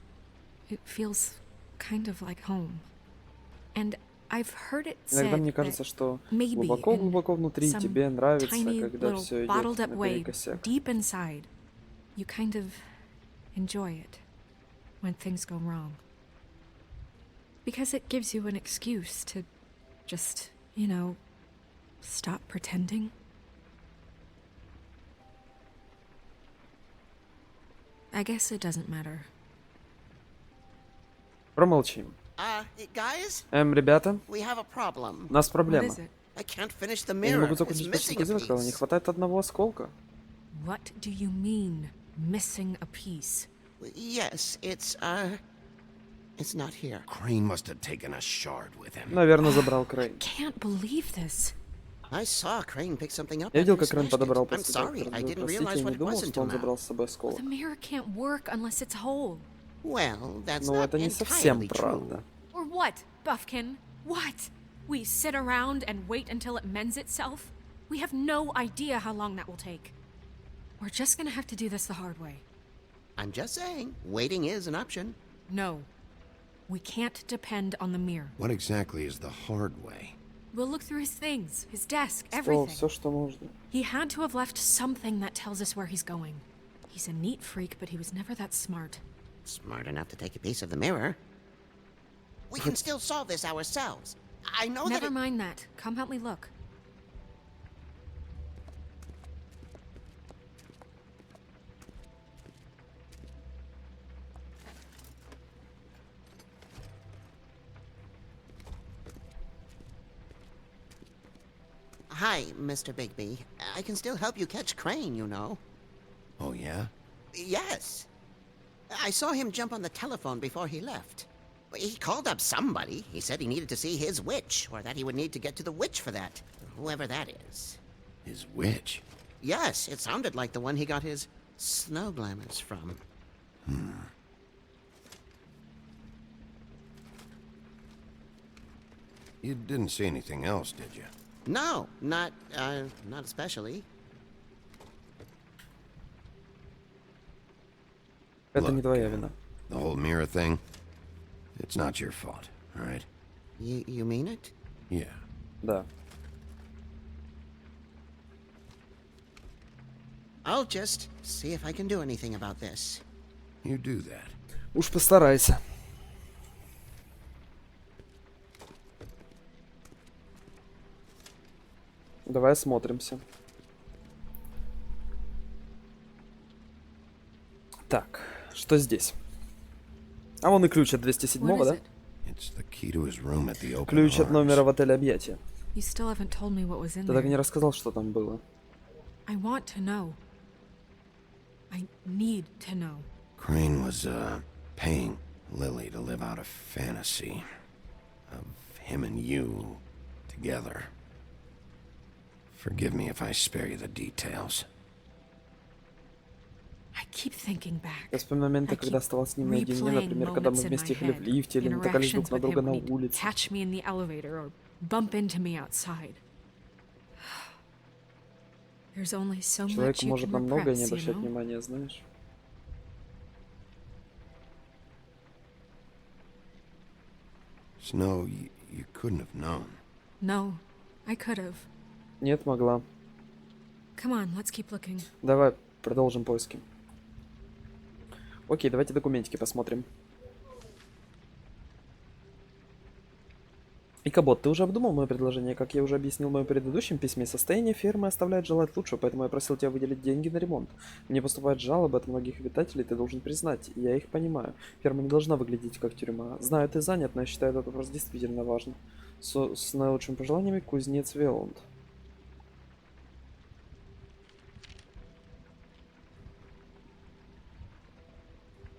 It feels kind of like home. And I've heard it Иногда said мне кажется, that что maybe in глубоко-глубоко внутри some тебе нравится, tiny когда little все bottled идет up way наперекосяк. deep inside, you kind of enjoy it when things go wrong. Because it gives you an excuse to just, stop pretending. I guess it doesn't matter. Промолчим. Guys? Ребята, We have a problem. у нас проблема. What is it? I can't finish the Я не mirror. могу It's закончить missing починку a зеркала, не piece. хватает одного осколка. What do you mean, missing a piece? Yes, it's not here. Crane must have taken a shard with him. Наверное, забрал Крейн. Can't believe this. I saw Crane pick something up. Я видел, after he как Крейн smashed it. подобрал I'm после sorry, I didn't realize Простите, я what не it думал, was что until он now. забрал с собой осколок. The mirror can't work unless it's whole. Well, that's Ну, not это не совсем entirely true. правда. Or what, Buffkin? What? We sit around and wait until it mends itself? We have no idea how long that will take. We're just gonna have to do this the hard way. I'm just saying, waiting is an option. No. We can't depend on the mirror. What exactly is the hard way? We'll look through his things, his desk, Стол, everything. все, что нужно. He had to have left something that tells us where he's going. He's a neat freak, but he was never that smart. Smart enough to take a piece of the mirror. We can still solve this ourselves. I know Never that. mind that. Come help me look. Hi, Mr. Bigby. I can still help you catch Crane, you know. Oh, yeah? Yes. I saw him jump on the telephone before he left. He called up somebody. He said he needed to see his witch, or that he would need to get to the witch for that. Whoever that is. His witch? Yes, it sounded like the one he got his snow glamours from. You didn't see anything else, did you? No, not especially. Это не твоя вина. The whole mirror thing, it's not your fault, all right? You mean it? Yeah. Да. I'll just see if I can do anything about this. You do that. Уж постарайся. Давай осмотримся. Так, что здесь? А вон и ключ от 207-го, да? Ключ от номера в отеле объятия. You still haven't told me what was in Ты так и не there. рассказал, что там было. I want to know. I need to know. Crane was, paying Lily to live out a fantasy of him and you together. Forgive me if I spare you the details. I keep thinking back. Я вспоминаю моменты, когда оставался с ним наедине, например, когда мы вместе ехали в лифте или натыкались друг на друга на улице. Catch me in the elevator or bump into me outside. There's only so Человек much you может can на многое не repress, you обращать know? внимания, знаешь? Snow, you couldn't have known. No, I could have. Нет, могла. Come on, let's keep looking. Давай продолжим поиски. Окей, давайте документики посмотрим. Икабод, ты уже обдумал мое предложение? Как я уже объяснил в моем предыдущем письме, состояние фермы оставляет желать лучшего, поэтому я просил тебя выделить деньги на ремонт. Мне поступают жалобы от многих обитателей, ты должен признать, и я их понимаю. Ферма не должна выглядеть как тюрьма. Знаю, ты занят, но я считаю этот вопрос действительно важным. С наилучшими пожеланиями, кузнец Веланд.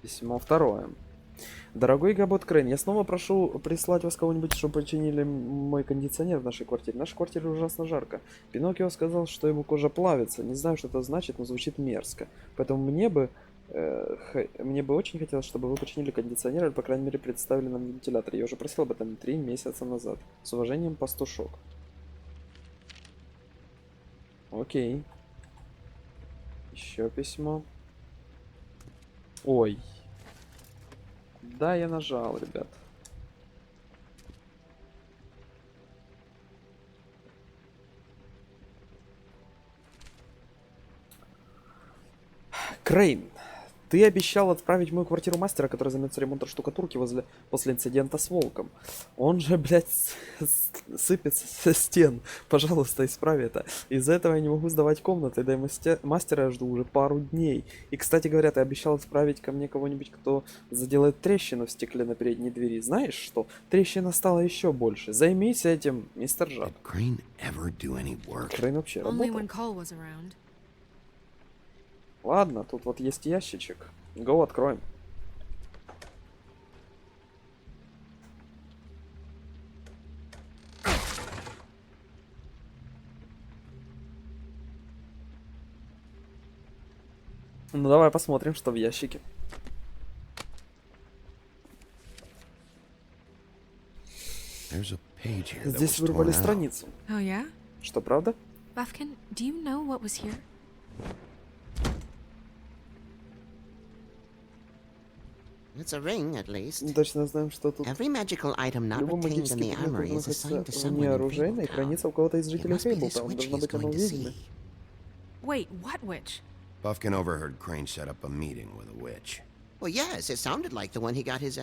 Письмо второе. Дорогой Икабод Крейн, я снова прошу прислать вас кого-нибудь, чтобы починили мой кондиционер в нашей квартире. В нашей квартире ужасно жарко. Пиноккио сказал, что его кожа плавится. Не знаю, что это значит, но звучит мерзко. Поэтому мне бы очень хотелось, чтобы вы починили кондиционер, или, по крайней мере, представили нам вентилятор. Я уже просил об этом 3 месяца назад. С уважением, пастушок. Окей. Еще письмо. Ой. Да, я нажал, ребят. Крейн, ты обещал отправить в мою квартиру мастера, который займется ремонтом штукатурки после инцидента с волком. Он же, блядь, сыпется со стен. Пожалуйста, исправь это. Из-за этого я не могу сдавать комнаты, да и мастера я жду уже пару дней. И, кстати говоря, ты обещал отправить ко мне кого-нибудь, кто заделает трещину в стекле на передней двери. Знаешь что? Трещина стала еще больше. Займись этим, мистер Жаб. Крейн вообще работал. Ладно, тут вот есть ящичек. Го, откроем. Ну давай посмотрим, что в ящике. Здесь вырвали страницу. Oh, yeah? Что, правда? Buffkin, do you know what was here? It's a ring, at least. Точно знаем, что тут. Every magical item not Любой retained in магический the предмет armory is находится assigned to в someone in неоружейной, Feybltаун. хранится у кого-то из It жителей must be this Фейблтауна. witch Должна he's быть она going to ведьмой. see. Wait, what witch? Buffkin overheard Crane set up a meeting with a witch. Well, yes, it sounded like the one he got his,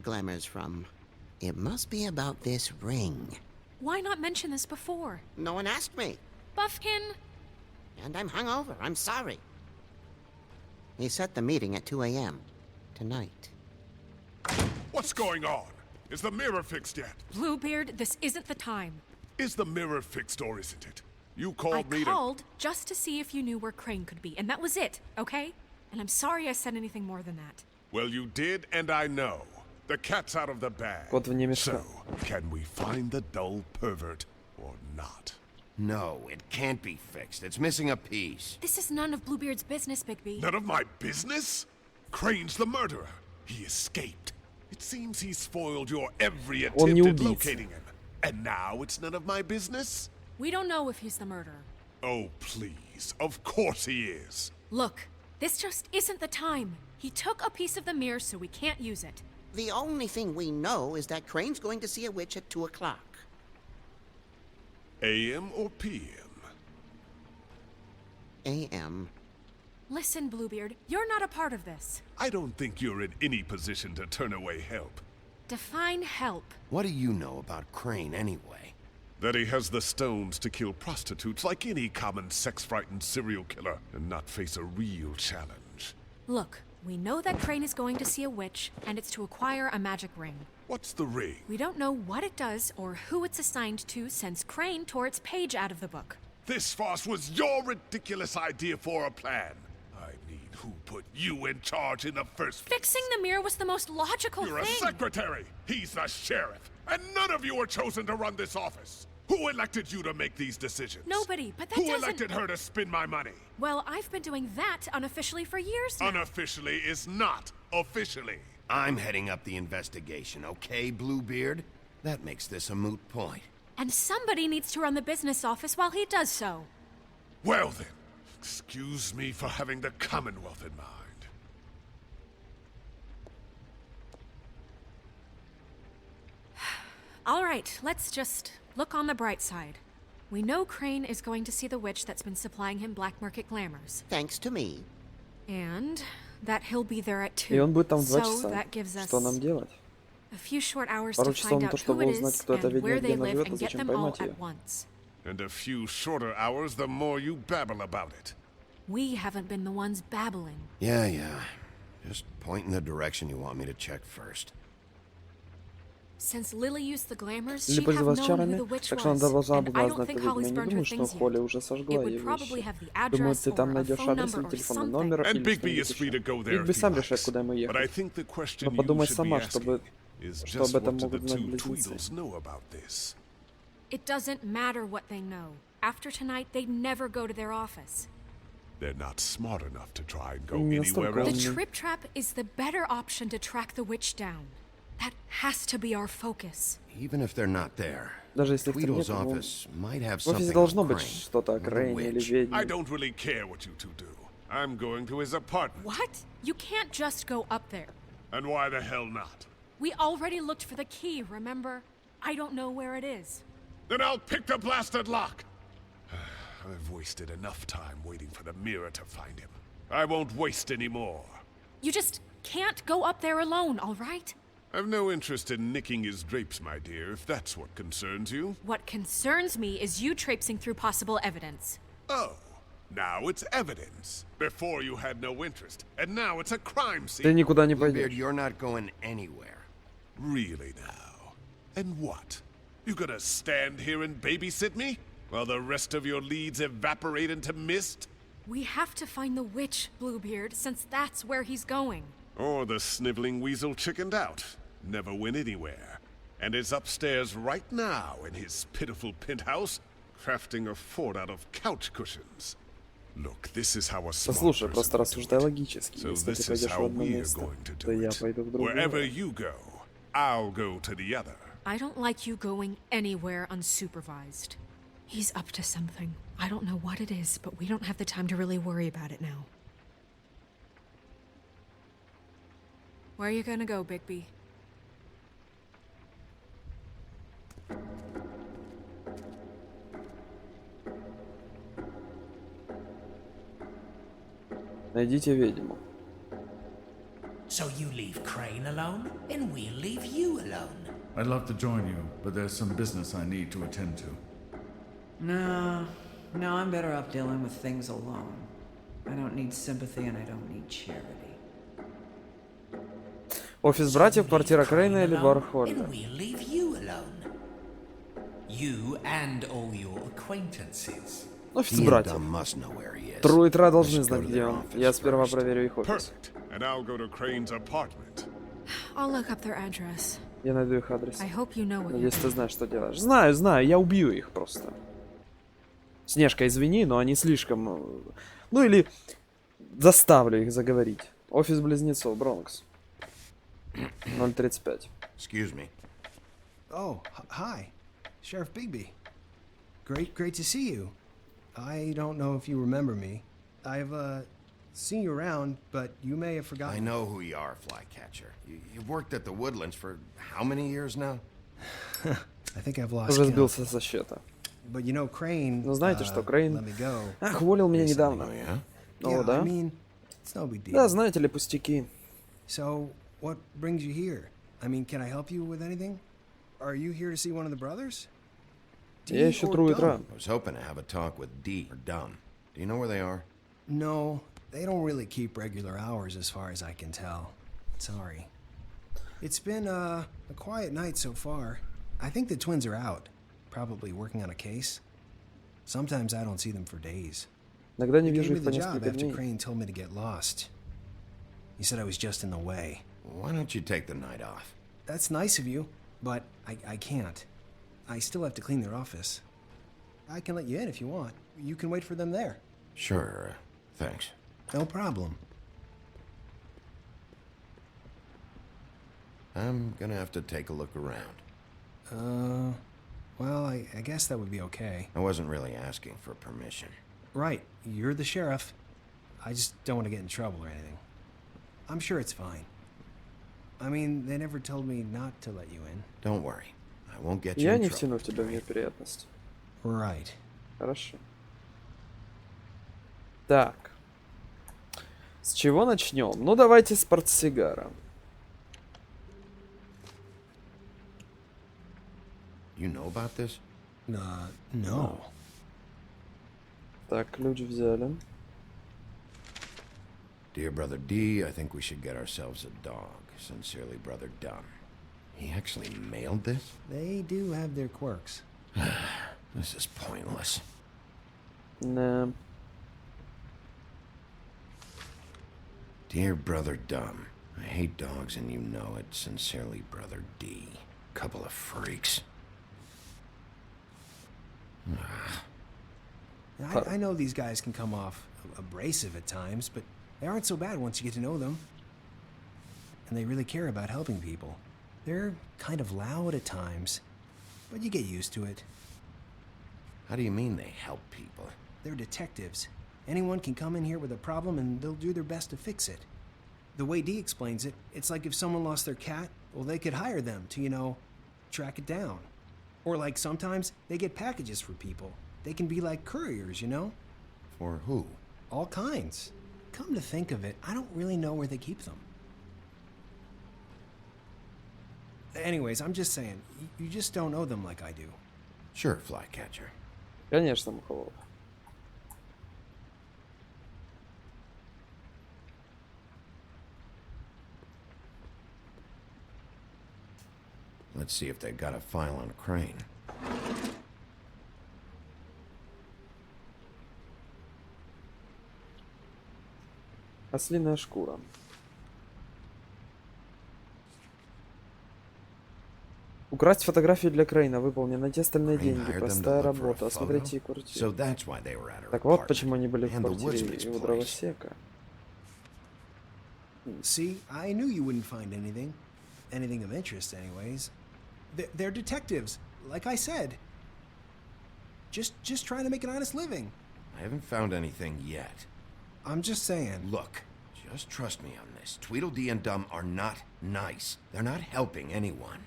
glamours from. It must be about this ring. Why not mention this before? No one asked me. Buffkin! And I'm hungover. I'm sorry. He set the meeting at 2 a.m. tonight. What's going on? Is the mirror fixed yet? Bluebeard, this isn't the time. Is the mirror fixed or isn't it? You I called me to... called just to see if you knew where Crane could be, and that was it, okay? And I'm sorry I said anything more than that. Well, you did, and I know. The cat's out of the bag. Кот вне мешка. So, can we find the dull pervert or not? No, it can't be fixed. It's missing a piece. This is none of Bluebeard's business, Bigby. None of my business? Crane's the murderer. He escaped. It seems he spoiled your every Он не attempt at убийца. locating him. And now it's none of my business? We don't know if he's the murderer. Oh, please. Of course he is. Look, this just isn't the time. He took a piece of the mirror, so we can't use it. The only thing we know is that Crane's going to see a witch at 2 o'clock. AM or PM? AM. Listen, Bluebeard, you're not a part of this. I don't think you're in any position to turn away help. Define help. What do you know about Crane, anyway? That he has the stones to kill prostitutes like any common sex-frightened serial killer and not face a real challenge. Look, we know that Crane is going to see a witch, and it's to acquire a magic ring. What's the ring? We don't know what it does or who it's assigned to since Crane tore its page out of the book. This farce was your ridiculous idea for a plan. I mean, who put you in charge in the first place? Fixing the mirror was the most logical You're thing. a secretary. He's the sheriff. And none of you were chosen to run this office. Who elected you to make these decisions? Nobody, but that Who doesn't... elected her to spend my money? Well, I've been doing that unofficially for years now. Unofficially is not officially. I'm heading up the investigation, okay, Bluebeard? That makes this a moot point. And somebody needs to run the business office while he does so. Well then, excuse me for having the Commonwealth in mind. All right, let's just look on the bright side. We know Crane is going to see the witch that's been supplying him black market glamours. Thanks to me. And that he'll be there at 2. И он будет там в 2 So часа. that gives us Что нам делать? a few short hours Пару to часов find на то, out who чтобы it узнать, is кто эта and where ведьма, they где она live живет, и and get зачем them all поймать ее. at once. And a few shorter hours, the more you babble about it. We haven't been the ones babbling. Yeah. Just point in the direction you want me to check first. Since Lily used the glamours, Лили she'd have пользовалась known who чарами, the witch так что она was. должна And I была don't знать think эту ведьму. Holly's Я не burned her думаю, что things Холли yet. уже It сожгла would ее probably вещи. have the Думаю, address ты там or a найдешь phone адрес number или or телефонный something. номер And или Bigby is что-нибудь free to еще. go there Бигби if he сам решает, likes. куда ему But I ехать. think the question Но you подумай should be сама, asking чтобы is что just об этом what do the могут знать two близнецы. Tweedles know about this? It doesn't matter what they know. After tonight, they'd never go to their office. They're not smart enough to try and go Не anywhere настолько The else. умные. trip trap is the better option to track the witch down. That has to be our focus. Even if they're not there, Даже если их там Tweedle's нет, ну, office might have в something офисе on должно быть Crane, что-то о or the Крейне или witch. ведьме. I don't really care what you two do. I'm going to his apartment. What? You can't just go up there. And why the hell not? We already looked for the key, remember? I don't know where it is. Then I'll pick the blasted lock. I've wasted enough time waiting for the mirror to find him. I won't waste any more. You just can't go up there alone, all right? I've no interest in nicking his drapes, my dear, if that's what concerns you. What concerns me is you traipsing through possible evidence. Oh, now it's evidence. Before you had no interest, and now it's a crime Ты scene. никуда не Bluebeard, пойдешь. you're not going anywhere. Really now? And what? You gonna stand here and babysit me? While the rest of your leads evaporate into mist? We have to find the witch, Bluebeard, since that's where he's going. Or the sniveling weasel chickened out, never went anywhere, and is upstairs right now in his pitiful penthouse, crafting a fort out of couch cushions. Look, this is how a smart Послушай, person просто would рассуждай do it. логически. So Если ты this is пойдешь в how одно we're место, going to то do я it. пойду в Wherever другое. you go, I'll go to the other. I don't like you going anywhere unsupervised. He's up to something. I don't know what it is, but we don't have the time to really worry about it now. Where are you gonna go, Bigby? Найдите ведьму. So you leave Crane alone, and we'll leave you alone. I'd love to join you, but there's some business I need to attend to. No, I'm better off dealing with things alone. I don't need sympathy and I don't need charity. Офис братьев, квартира Крейна или бар Холли? And we'll leave you alone. you and all your acquaintances. Офис He and братьев. Dumb must know where he is. Трое и Тра I должны should go знать, to где their он. office Я сперва first. проверю их офис. Perfect. And I'll go to Crane's apartment. I'll look up their address. Я найду их адрес. I hope you know what you're Надеюсь, ты doing. знаешь, что делаешь. Знаю, знаю, я убью их просто. Снежка, извини, но они слишком... Ну или заставлю их заговорить. Офис близнецов, Бронкс. 035. Excuse me. Oh, hi. Sheriff Bigby. Great to see you. I don't know if you remember me. I've, seen you around, but you may have forgotten. I know who you are, Flycatcher. You've worked at the Woodlands for how many years now? I think I've lost Уже count. сбился со счета. But you know, Crane, Ну знаете что, let Крейн... me go. Ах, уволил меня недавно. Yeah, О, да? I mean, it's no big deal. Да, знаете ли, пустяки. So, what brings you here? I mean, can I help you with anything? Are you here to see one of the brothers? Я ищу Тру и Тра. I was hoping to have a talk with D or Dumb. Do you know where they are? No, they don't really keep regular hours as far as I can tell. Sorry. It's been a quiet night so far. I think the twins are out, probably working on a case. Sometimes I don't see them for days. Иногда не They gave вижу me их по the job несколько after дней. Crane told me to get lost. He said I was just in the way. Why don't you take the night off? That's nice of you, but I can't. I still have to clean their office. I can let you in if you want. You can wait for them there. Sure, thanks. No problem. I'm gonna have to take a look around. Well, I guess that would be okay. I wasn't really asking for permission. Right, you're the sheriff. I just don't want to get in trouble or anything. I'm sure it's fine. I mean, they never told me not to let you in. Don't worry. I won't get you Я in не trouble. втяну тебя в неприятность. Right. Хорошо. Так. С чего начнем? Ну, давайте с портсигара. You know about this? No. Так, ключ взяли. Dear Brother D, I think we should get ourselves a dog. Sincerely, Brother Dumb. He actually mailed this? They do have their quirks. This is pointless. Да. Dear Brother Dumb, I hate dogs and you know it. Sincerely, Brother D. Couple of freaks. I know these guys can come off abrasive at times, but they aren't so bad once you get to know them. And they really care about helping people. They're kind of loud at times, but you get used to it. How do you mean they help people? They're detectives. Anyone can come in here with a problem and they'll do their best to fix it. The way Dee explains it, it's like if someone lost their cat, well, they could hire them to, you know, track it down. Or like sometimes they get packages for people. They can be like couriers, you know? For who? All kinds. Come to think of it, I don't really know where they keep them. Anyways, I'm just saying, you just don't know them like I do. Sure, Flycatcher. Конечно, Мухолов. Let's see if they got a file on Crane. Ослиная шкура. Украсть фотографию для Крейна. Выполнено. Найти остальные деньги. Простая работа. Осмотрите квартиру. Так вот почему они были в квартире его дровосека. See, I knew you wouldn't find anything. Anything of interest, anyways. They're detectives, like I said. Just trying to make an honest living. I haven't found anything yet. I'm just saying. Look, just trust me on this. Tweedledee and Dumb are not nice. They're not helping anyone.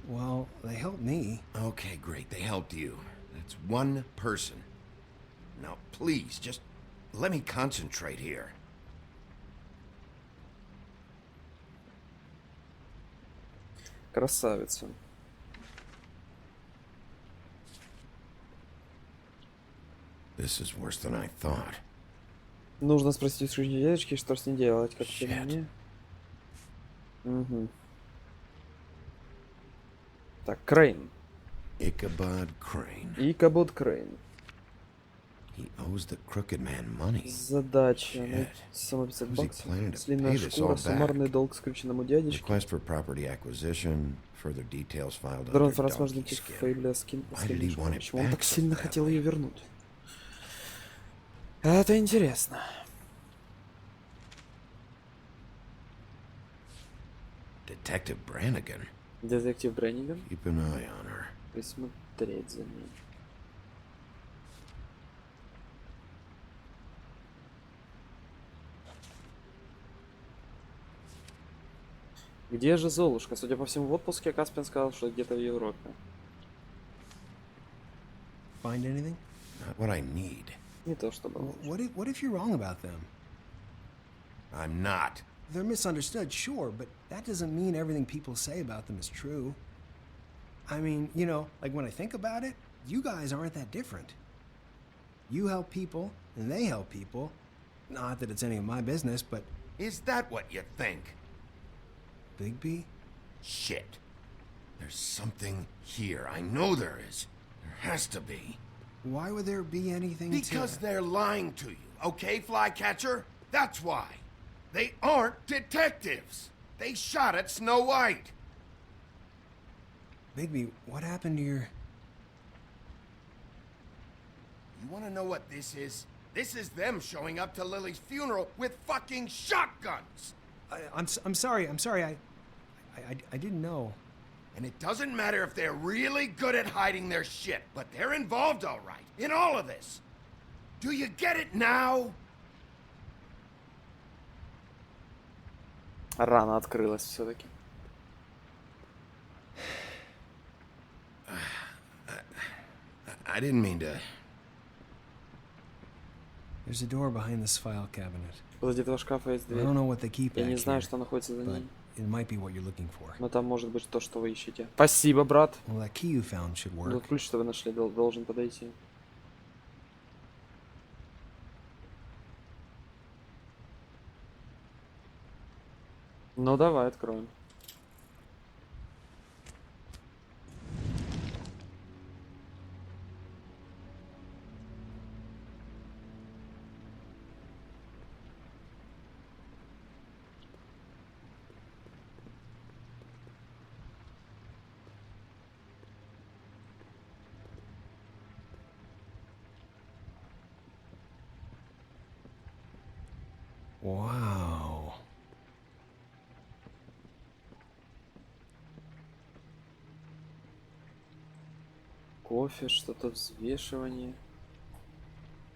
Well, they helped me. Okay, great. They helped you. That's one person. Now, please, just let me concentrate here. Красавица. This is worse than I thought. Нужно спросить у дедочки, что с ней делать, как ты мне. Угу. Так, Крейн. Ichabod Crane. Икабод Крейн. He owes the crooked man money. Задача. Само 50 баксов. Слинная шкура, суммарный долг скрюченному дядечке. Request for property acquisition. Further details filed Дрон under возможно donkey skin. Фейбля скин Why did he последний. want it Почему он так back сильно so хотел badly? ее вернуть? Это интересно. Detective Brannigan. Детектив Бренниган. Keep an eye on her. Присмотреть за ней. Где же Золушка? Судя по всему, в отпуске Каспиан сказал, что где-то в Европе. Find anything? Not what I need. Не то чтобы. What if you're wrong about them? I'm not. They're misunderstood, sure, but that doesn't mean everything people say about them is true. I mean, you know, like when I think about it, you guys aren't that different. You help people, and they help people. Not that it's any of my business, but... Is that what you think? Bigby? Shit. There's something here. I know there is. There has to be. Why would there be anything Because they're lying to you, okay, Flycatcher? That's why. They aren't detectives. They shot at Snow White. Bigby, what happened to your... You want to know what this is? This is them showing up to Lily's funeral with fucking shotguns. I'm sorry. I didn't know. And it doesn't matter if they're really good at hiding their shit, but they're involved all right in all of this. Do you get it now? Рана открылась все-таки. I didn't mean to... There's a door behind this file cabinet. Позади этого шкафа есть I дверь. don't know what they keep Я back не знаю, here, что находится за but ней. it might be what you're looking for. Но там может быть то, что вы ищете. Спасибо, брат. Well, that key you found should work. Тот ключ, что вы нашли, должен подойти. Ну давай, откроем. Wow. Кофе, что-то взвешивание.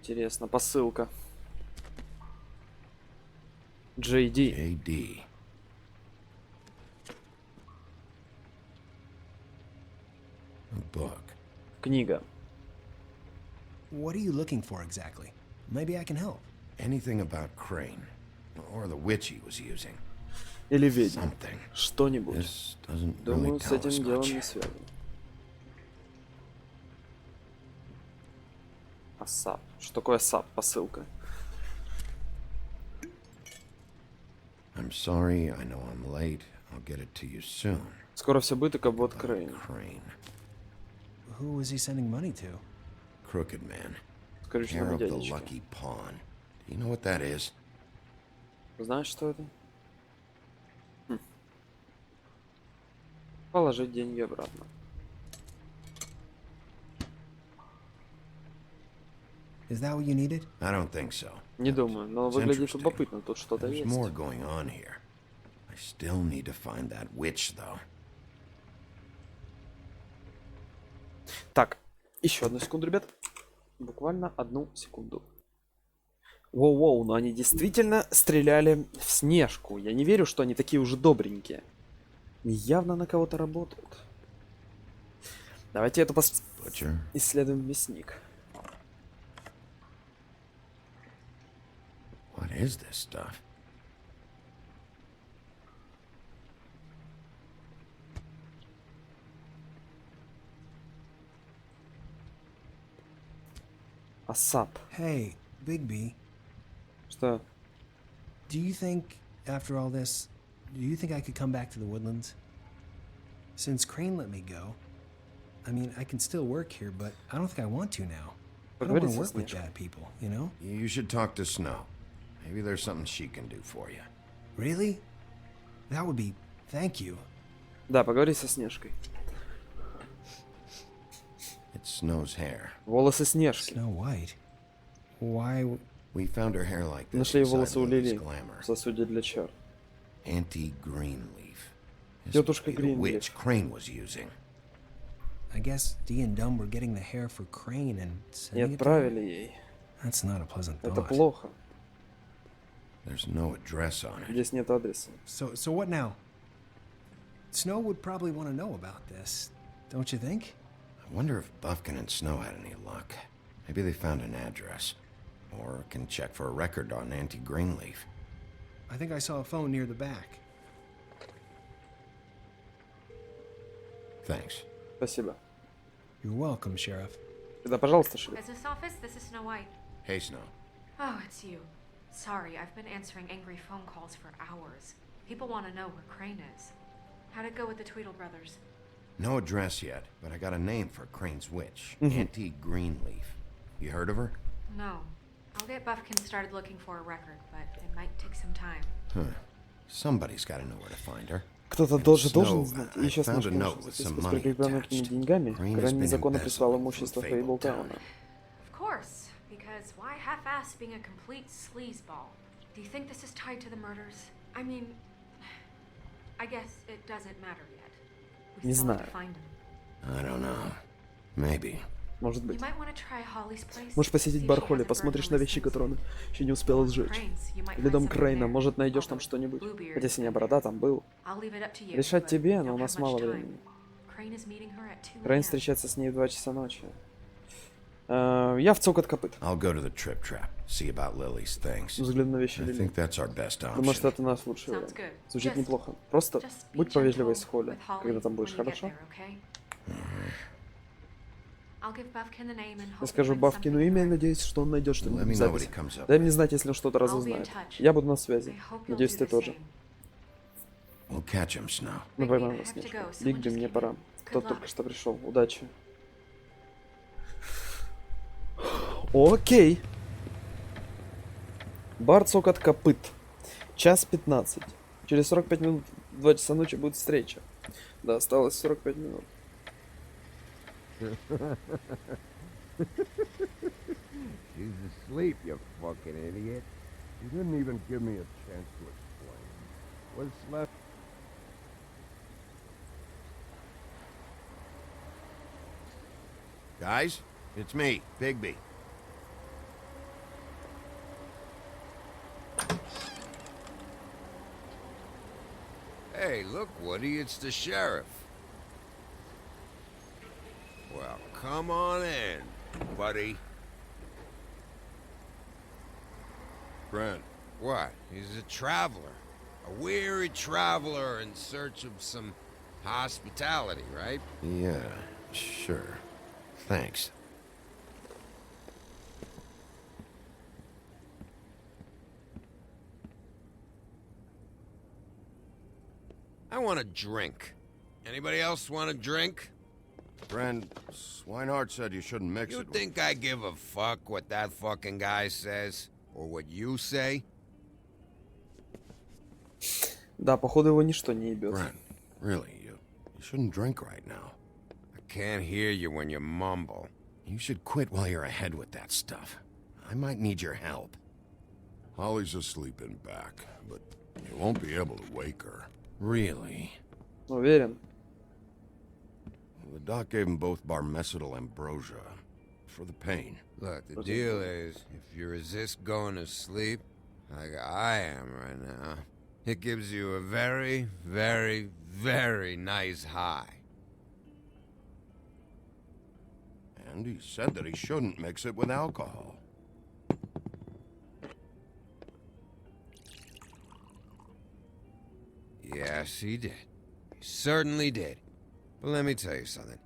Интересно, посылка. JD. JD. A book. Книга. What are you looking for exactly? Maybe I can help. Anything about Crane, or the witch he was using. Или ведьма. Something. Что-нибудь. This doesn't Думаю, really с tell этим us делом much. не связано. А САП? Что такое САП? Посылка. I'm sorry, I know I'm late. I'll get it to you soon. Скоро все будет, Икабод Крейн. Crane. Who was he sending money to? Crooked man. Скрюченному Care of the дядечке. lucky pawn. Do you know what that is? Знаешь, что это? Хм. Положить деньги обратно. Is that what you needed? I don't think so. Не думаю, но It's выглядит interesting. любопытно. Тут что-то There's есть. more going on here. I still need to find that witch, though. Так, еще одну секунду, ребят. Буквально одну секунду. Воу-воу, но они действительно стреляли в Снежку. Я не верю, что они такие уже добренькие. Явно на кого-то работают. Давайте эту Butcher. исследуем мясник. What is this stuff? Асап. Hey, Bigby. Что? Do you think, after all this, do you think I could come back to the woodlands? Since Crane let me go, I mean, I can still work here, but I don't think I want to now. I don't Поговори want to со work with Снежкой. bad people, you know? You should talk to Snow. Maybe there's something she can do for you. Really? That would be... Thank you. Да, поговори со Снежкой. It's Snow's hair. Волосы Снежки. Snow White. Why... We found her hair like this Нашли inside волосы у Lily's Лили glamour. в сосуде для чар. Anti-Greenleaf. This Тетушка would be the Гринлиф. witch Crane was using. I guess Dee and Dumb were getting the hair for Crane and И sending it to отправили ей. her? That's not a pleasant Это thought. плохо. There's no address on it. Здесь нет адреса. So what now? Snow would probably want to know about this, don't you think? I wonder if Buffkin and Snow had any luck. Maybe they found an address. Or can check for a record on Anti-Greenleaf. I think I saw a phone near the back. Thanks. Спасибо. You're welcome, Sheriff. Да, пожалуйста, шериф. Business office, this is Snow White. Hey, Snow. Oh, it's you. Sorry, I've been answering angry phone calls for hours. People want to know where Crane is. How'd it go with the Tweedle brothers? No address yet, but I got a name for Crane's witch. Mhm. Anti-Greenleaf. You heard of her? No. I'll get Buffkin started looking for a record, but it might take some time. Huh. Somebody's got to know where to find her. Кто-то And должен Snow, знать. I Еще found a Снежка note нашла with записку some с money прикрепленными attached. деньгами. Crane has Крайне been незаконно прислал embezzling имущество from Фейблтауна. Of course, because why half-ass being a complete sleazeball? Do you think this is tied to the murders? I mean, I guess it doesn't matter yet. We Не still have знаю. to find him. I don't know. Maybe. Может You быть. might want to try Holly's place. Можешь посетить see if бар she Холли, hasn't посмотришь burned на all вещи, his которые things. он еще не успел сжечь. Crane's, you might Или find дом something Крейна, there, может найдешь там although что-нибудь. Bluebeard Хотя is Синяя bigger. Борода там был. I'll leave it up to you, Решать but тебе, we но у don't нас have мало much time. времени. Crane is meeting her at 2 Крейн a.m. встречается с ней в 2 часа ночи. Я в цокот копыт. I'll go to the Trip Trap, see about Lily's things. Взгляну на вещи I Лили. think that's our best Думаю, что option. это наш лучший Sounds вариант. good. Звучит Just- неплохо. Просто just be будь повежливой gentle с Холли, with Holly когда там будешь, when you get хорошо? there, okay? I'll give Buffkin the name and Я hope he скажу finds Бавкину something. имя и надеюсь, что он найдет Let что-нибудь me в know what записи. he comes up Дай мне with. знать, если он что-то I'll be in разузнает. touch. Я буду на связи. I hope you'll Надеюсь, do ты the тоже. same. We'll catch him, Snow. Мы Bigby, поймаем I вас, have to Снежка. go. Someone Бигби, just мне came пора. in. Кто Good только luck. что пришел. Удачи. Окей. Бар цокот копыт. 1:15. Через 45 минут в 2 часа ночи будет встреча. Да, осталось 45 минут. She's asleep, you fucking idiot. You didn't even give me a chance to explain. What's left? Guys, it's me, Bigby. Hey, look, Woody, it's the sheriff. Well, come on in, buddy. Brent. What? He's a traveler. A weary traveler in search of some hospitality, right? Yeah, sure. Thanks. I want a drink. Anybody else want a drink? Friend, Swinehart said you shouldn't mix You it. think I give a fuck what that fucking guy says? Or what you say? Да, походу его ничто не ебет. Brent, really, you shouldn't drink right now. I can't hear you when you mumble. You should quit while you're ahead with that stuff. I might need your help. Holly's asleep in back, but you won't be able to wake her. Really? Уверен. The doc gave him both barmecidal ambrosia for the pain. Look, the deal is, if you resist going to sleep, like I am right now, it gives you a very, very, very nice high. And he said that he shouldn't mix it with alcohol. Yes, he did. He certainly did. But let me tell you something.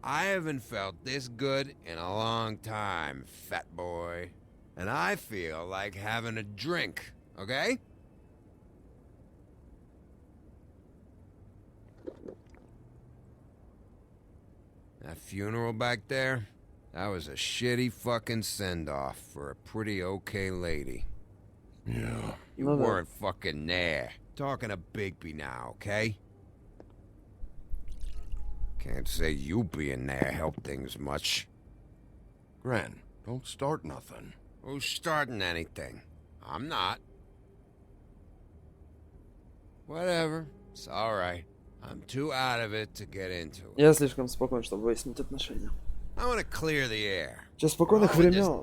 I haven't felt this good in a long time, fat boy. And I feel like having a drink, okay? That funeral back there, that was a shitty fucking send-off for a pretty okay lady. Yeah. You weren't fucking there. Talking to Bigby now, okay? Can't say you being there helped things much. Gren, don't start nothing. Who's starting anything? I'm not. Whatever. It's alright. I'm too out of it to get into it. Я слишком спокоен, чтобы выяснить отношения. I want to clear the air. Сейчас спокойных времен.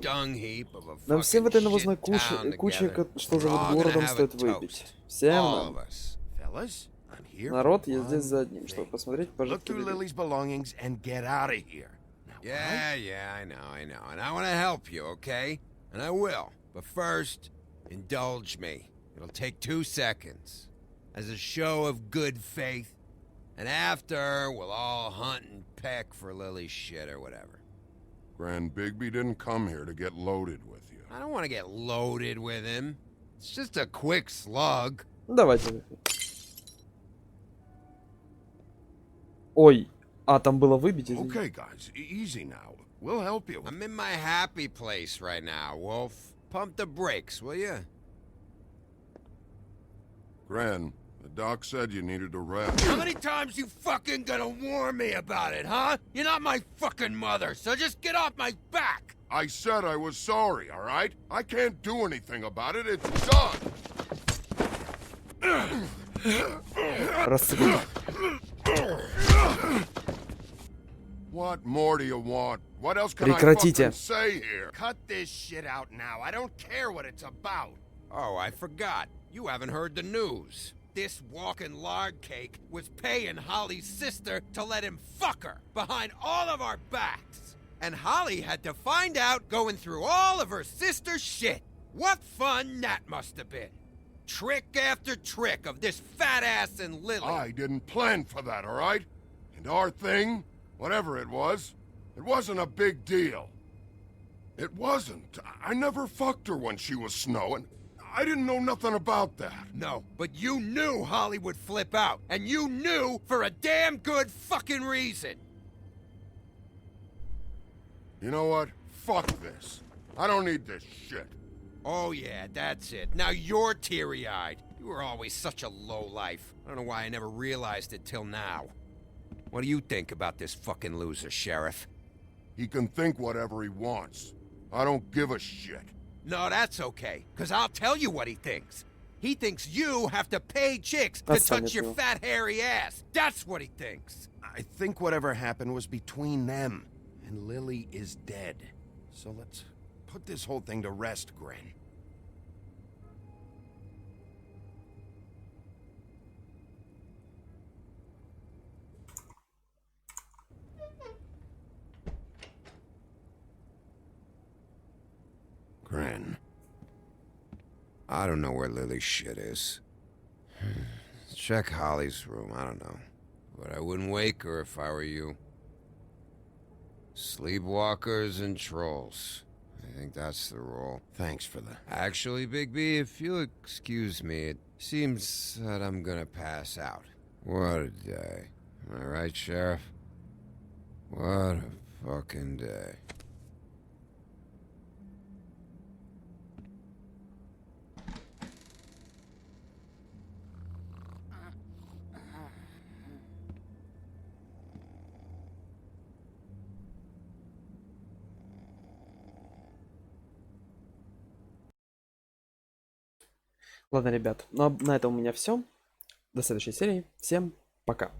Нам всем в этой навозной куче, что зовут городом, стоит выпить. Всем нам. Народ, я здесь за одним, чтобы посмотреть пожитки Лили. Yeah, I know. And I want to help you, okay? And I will. But first, indulge me. It'll take 2 seconds. As a show of good faith. And after, we'll all hunt and peck for Lily's shit or whatever. Grand Bigby didn't come here to get loaded with you. I don't want to get loaded with him. It's just a quick slug. Давайте. Ой, а там было выбить, извини. Okay, guys, easy now. We'll help you. I'm in my happy place right now, Wolf. Pump the brakes, will you? Gran, the doc said you needed to rest. How many times you fucking gonna warn me about it, huh? You're not my fucking mother, so just get off my back! I said I was sorry, all right? I can't do anything about it. It's done. What more do you want? What else can I fucking say here? Cut this shit out now. I don't care what it's about. Oh, I forgot. You haven't heard the news. This walking lard cake was paying Holly's sister to let him fuck her behind all of our backs. And Holly had to find out going through all of her sister's shit. What fun that must have been. Trick after trick of this fat ass and Lily. I didn't plan for that, all right? And our thing, whatever it wasn't a big deal. It wasn't. I never fucked her when she was snowing. I didn't know nothing about that. No, but you knew Holly would flip out. And you knew for a damn good fucking reason. You know what? Fuck this. I don't need this shit. Oh yeah, that's it. Now you're teary-eyed. You were always such a lowlife. I don't know why I never realized it till now. What do you think about this fucking loser, Sheriff? He can think whatever he wants. I don't give a shit. No, that's okay, because I'll tell you what he thinks. He thinks you have to pay chicks to touch your fat, hairy ass. That's what he thinks. I think whatever happened was between them, and Lily is dead. So let's put this whole thing to rest, Gren. Gren. I don't know where Lily's shit is. Check Holly's room, I don't know. But I wouldn't wake her if I were you. Sleepwalkers and trolls. I think that's the rule. Thanks for the... Actually, Bigby, if you'll excuse me, it seems that I'm gonna pass out. What a day. Am I right, Sheriff? What a fucking day. Ладно, ребят, ну а на этом у меня все. До следующей серии. Всем пока.